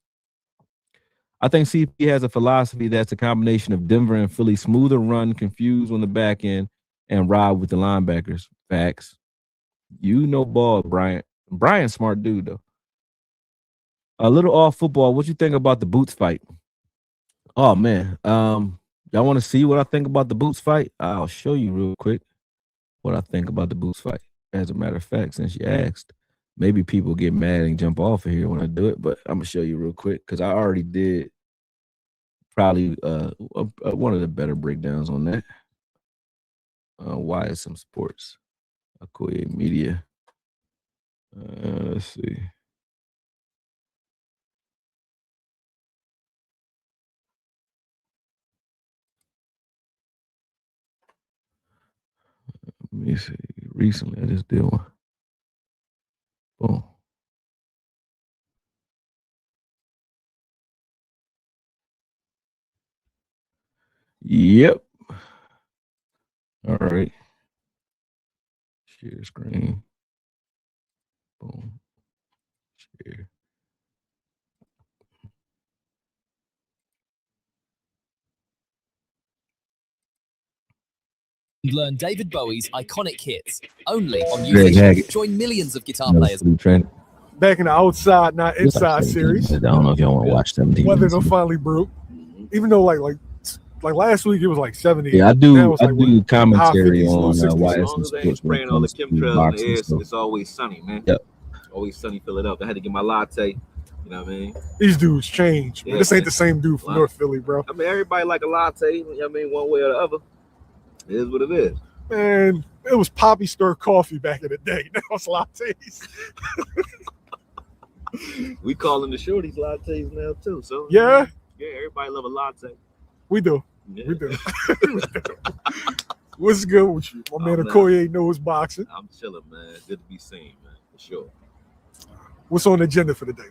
I think CP has a philosophy that's a combination of Denver and Philly: smoother run, confused on the back end, and ride with the linebackers. Facts. You know ball, Bryant. Bryant's smart dude, though. A little off football. What you think about the Boots fight? Oh man, y'all want to see what I think about the Boots fight? I'll show you real quick what I think about the Boots fight. As a matter of fact, since you asked, maybe people get mad and jump off of here when I do it, but I'm gonna show you real quick, because I already did probably one of the better breakdowns on that. Why is some sports? AKOYE Media. Let's see. Let me see. Recently, I just did one. Boom. Yep. All right. Share screen. Boom. Share. Learn David Bowie's iconic hits only on YouTube. Join millions of guitar players. Back in the outside, not inside series. I don't know if y'all want to watch 17. Whether they'll finally broke, even though like like last week it was like 70. Yeah, I Now do. it's I like, do commentary 50s, low on 60s. YS As long and as they ain't Sports when it spraying all the comes to chemtrails in the boxing air, stuff. it's always sunny, man. Yep. Always sunny Philadelphia. I had to get my latte. You know what I mean? These dudes change, man. Yeah, This ain't man. the same dude from North Philly, bro. I mean, everybody like a latte. You know what I mean? One way or the other. It is what it is. Man, it was poppy stir coffee back in the day. Now it's lattes. We calling the shorties lattes now too. So Yeah, everybody love a latte. we do. Yeah. We do. What's good with you? My man man. AKOYE knows boxing. I'm chilling, man. Good to be seen, man. For sure. What's on the agenda for the day?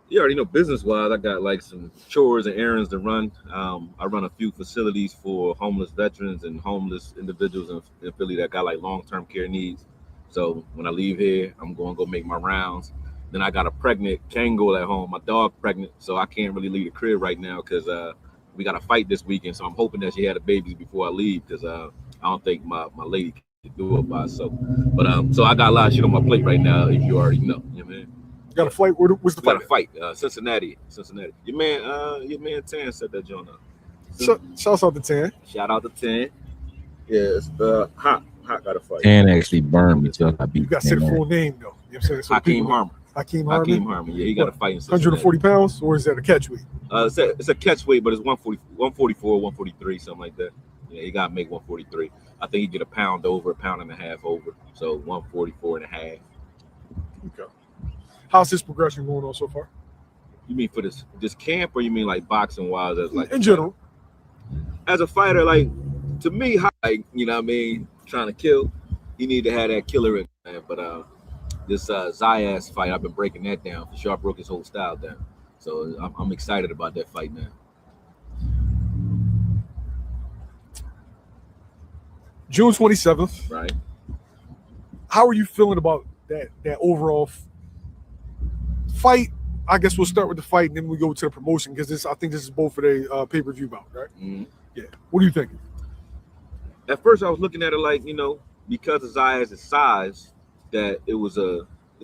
You already know, business-wise, I got like some chores and errands to run. I run a few facilities for homeless veterans and homeless individuals in Philly that got like long-term care needs. So when I leave here, I'm going to go make my rounds. Then I got a pregnant Kangol at home, my dog pregnant, so I can't really leave the crib right now because we got a fight this weekend. So I'm hoping that she had a baby before I leave because I don't think my lady can do it by herself. But so I got a lot of shit on my plate right now, if you already know. You know what I mean? Got a fight? What's the We got fight? a fight, Cincinnati. Your man Tan set that joint up. Shouts out to Tan. Shout out to Tan. Yeah, it's Hot got a fight. Tan actually burned me till I beat. You got to say the full name though. You know what I'm saying? So Hakeem Harmon. Hakeem Hakeem Harmon. Harmon. Yeah, he got a fight in Cincinnati. 140 pounds, or is that a catch weight? It's a catch weight, but it's 144, 143, something like that. Yeah, he got to make 143. I think he get a pound over, a pound and a half over. So 144 and a half. Okay. How's his progression going on so far? You mean for this camp, or you mean like boxing wise, as like in general? As a fighter, like to me, like, you know what I mean, trying to kill, you need to have that killer in there. But this Zayas fight, I've been breaking that down for sure. I broke his whole style down, so I'm excited about that fight now. June 27th. Right. How are you feeling about that overall fight? I guess we'll start with the fight and then we go to the promotion because I think this is both for the pay-per-view bout, right? Mm-hmm. Yeah. What do you think? At first, I was looking at it like, you know, because of Zayas' size, that it's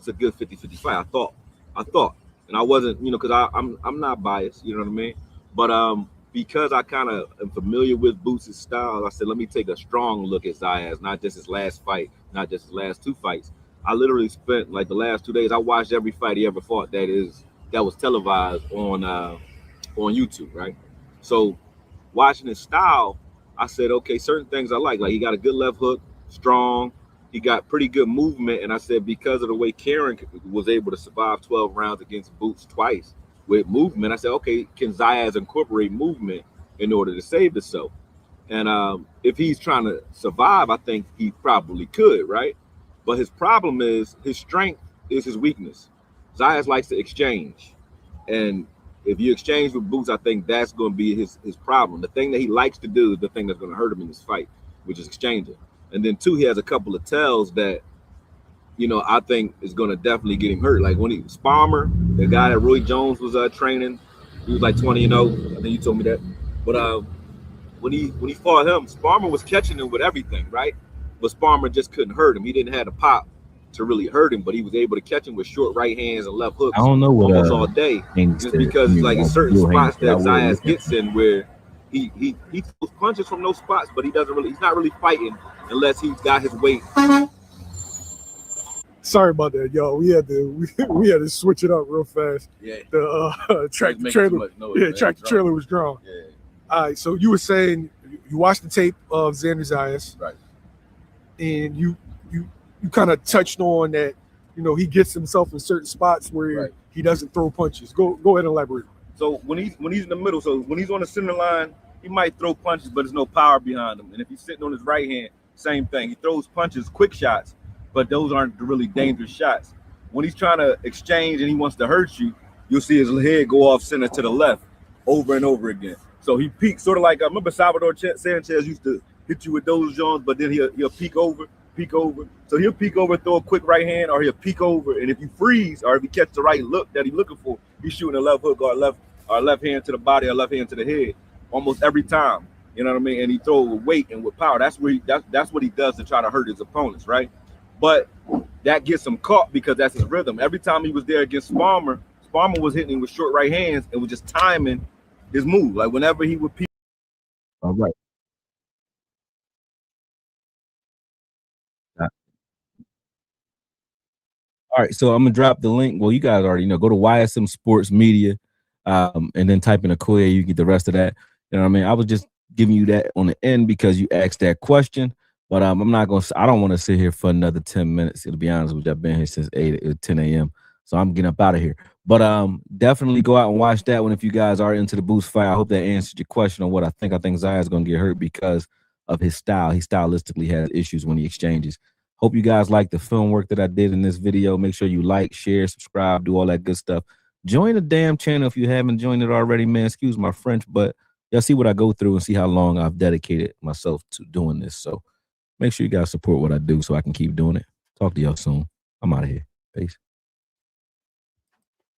a good 50-50 fight. I thought, and I wasn't, you know, because I'm not biased, you know what I mean. But because I kind of am familiar with Boots' style, I said, let me take a strong look at Zayas, not just his last fight, not just his last two fights. I literally spent like the last 2 days. I watched every fight he ever fought that was televised on YouTube, right? So watching his style, I said, okay, certain things I like he got a good left hook, strong. He got pretty good movement, and I said because of the way Karen was able to survive 12 rounds against Boots twice with movement, I said, okay, can Zayas incorporate movement in order to save himself? And if he's trying to survive, I think he probably could, right? But his problem is his strength is his weakness. Zayas likes to exchange, and if you exchange with Boots, I think that's going to be his problem. The thing that he likes to do is the thing that's going to hurt him in this fight, which is exchanging. And then two, he has a couple of tells that, you know, I think is going to definitely get him hurt. Like when Sparmer, the guy that Roy Jones was training, he was like 20-0. I think you told me that. But when he fought him, Sparmer was catching him with everything, right? But Sparmer just couldn't hurt him. He didn't have the pop to really hurt him, but he was able to catch him with short right hands and left hooks. I don't know what almost all day. Just because like in certain spots that Zayas gets in where he throws punches from those spots, but he's not really fighting unless he's got his weight. Sorry about that, y'all. We had to switch it up real fast. Yeah. The tractor trailer. Tractor trailer was drawn. Yeah. All right. So you were saying you watched the tape of Xander Zayas, right? And you kind of touched on that. You know, he gets himself in certain spots where he doesn't throw punches. Go ahead and elaborate. So when he's in the middle, so when he's on the center line, he might throw punches, but there's no power behind him. And if he's sitting on his right hand, same thing. He throws punches, quick shots, but those aren't the really dangerous shots. When he's trying to exchange and he wants to hurt you, you'll see his head go off center to the left over and over again. So he peaks, sort of like I remember Salvador Sanchez used to hit you with those Jones, but then he'll peek over. So he'll peek over, throw a quick right hand, or he'll peek over, and if you freeze or if he catch the right look that he's looking for, he's shooting a left hook or left hand to the body or left hand to the head almost every time. You know what I mean? And he throws with weight and with power. That's what he does to try to hurt his opponents, right? But that gets him caught because that's his rhythm. Every time he was there against Sparmer was hitting him with short right hands and was just timing his move. Like whenever he would peek All right. All right, so I'm gonna drop the link. Well, you guys already know. Go to YSM Sports Media, and then type in AKOYE. You get the rest of that. You know what I mean? I was just giving you that on the end because you asked that question. But I'm not gonna. I don't want to sit here for another 10 minutes. To be honest with you, I've been here since 10 a.m. So I'm getting up out of here. But definitely go out and watch that one if you guys are into the Boost fight. I hope that answered your question on what I think. I think Zaya is gonna get hurt because of his style. He stylistically has issues when he exchanges. Hope you guys like the film work that I did in this video. Make sure you like, share, subscribe, do all that good stuff. Join the damn channel if you haven't joined it already, man. Excuse my French, but y'all see what I go through and see how long I've dedicated myself to doing this. So make sure you guys support what I do so I can keep doing it. Talk to y'all soon. I'm out of here. Peace.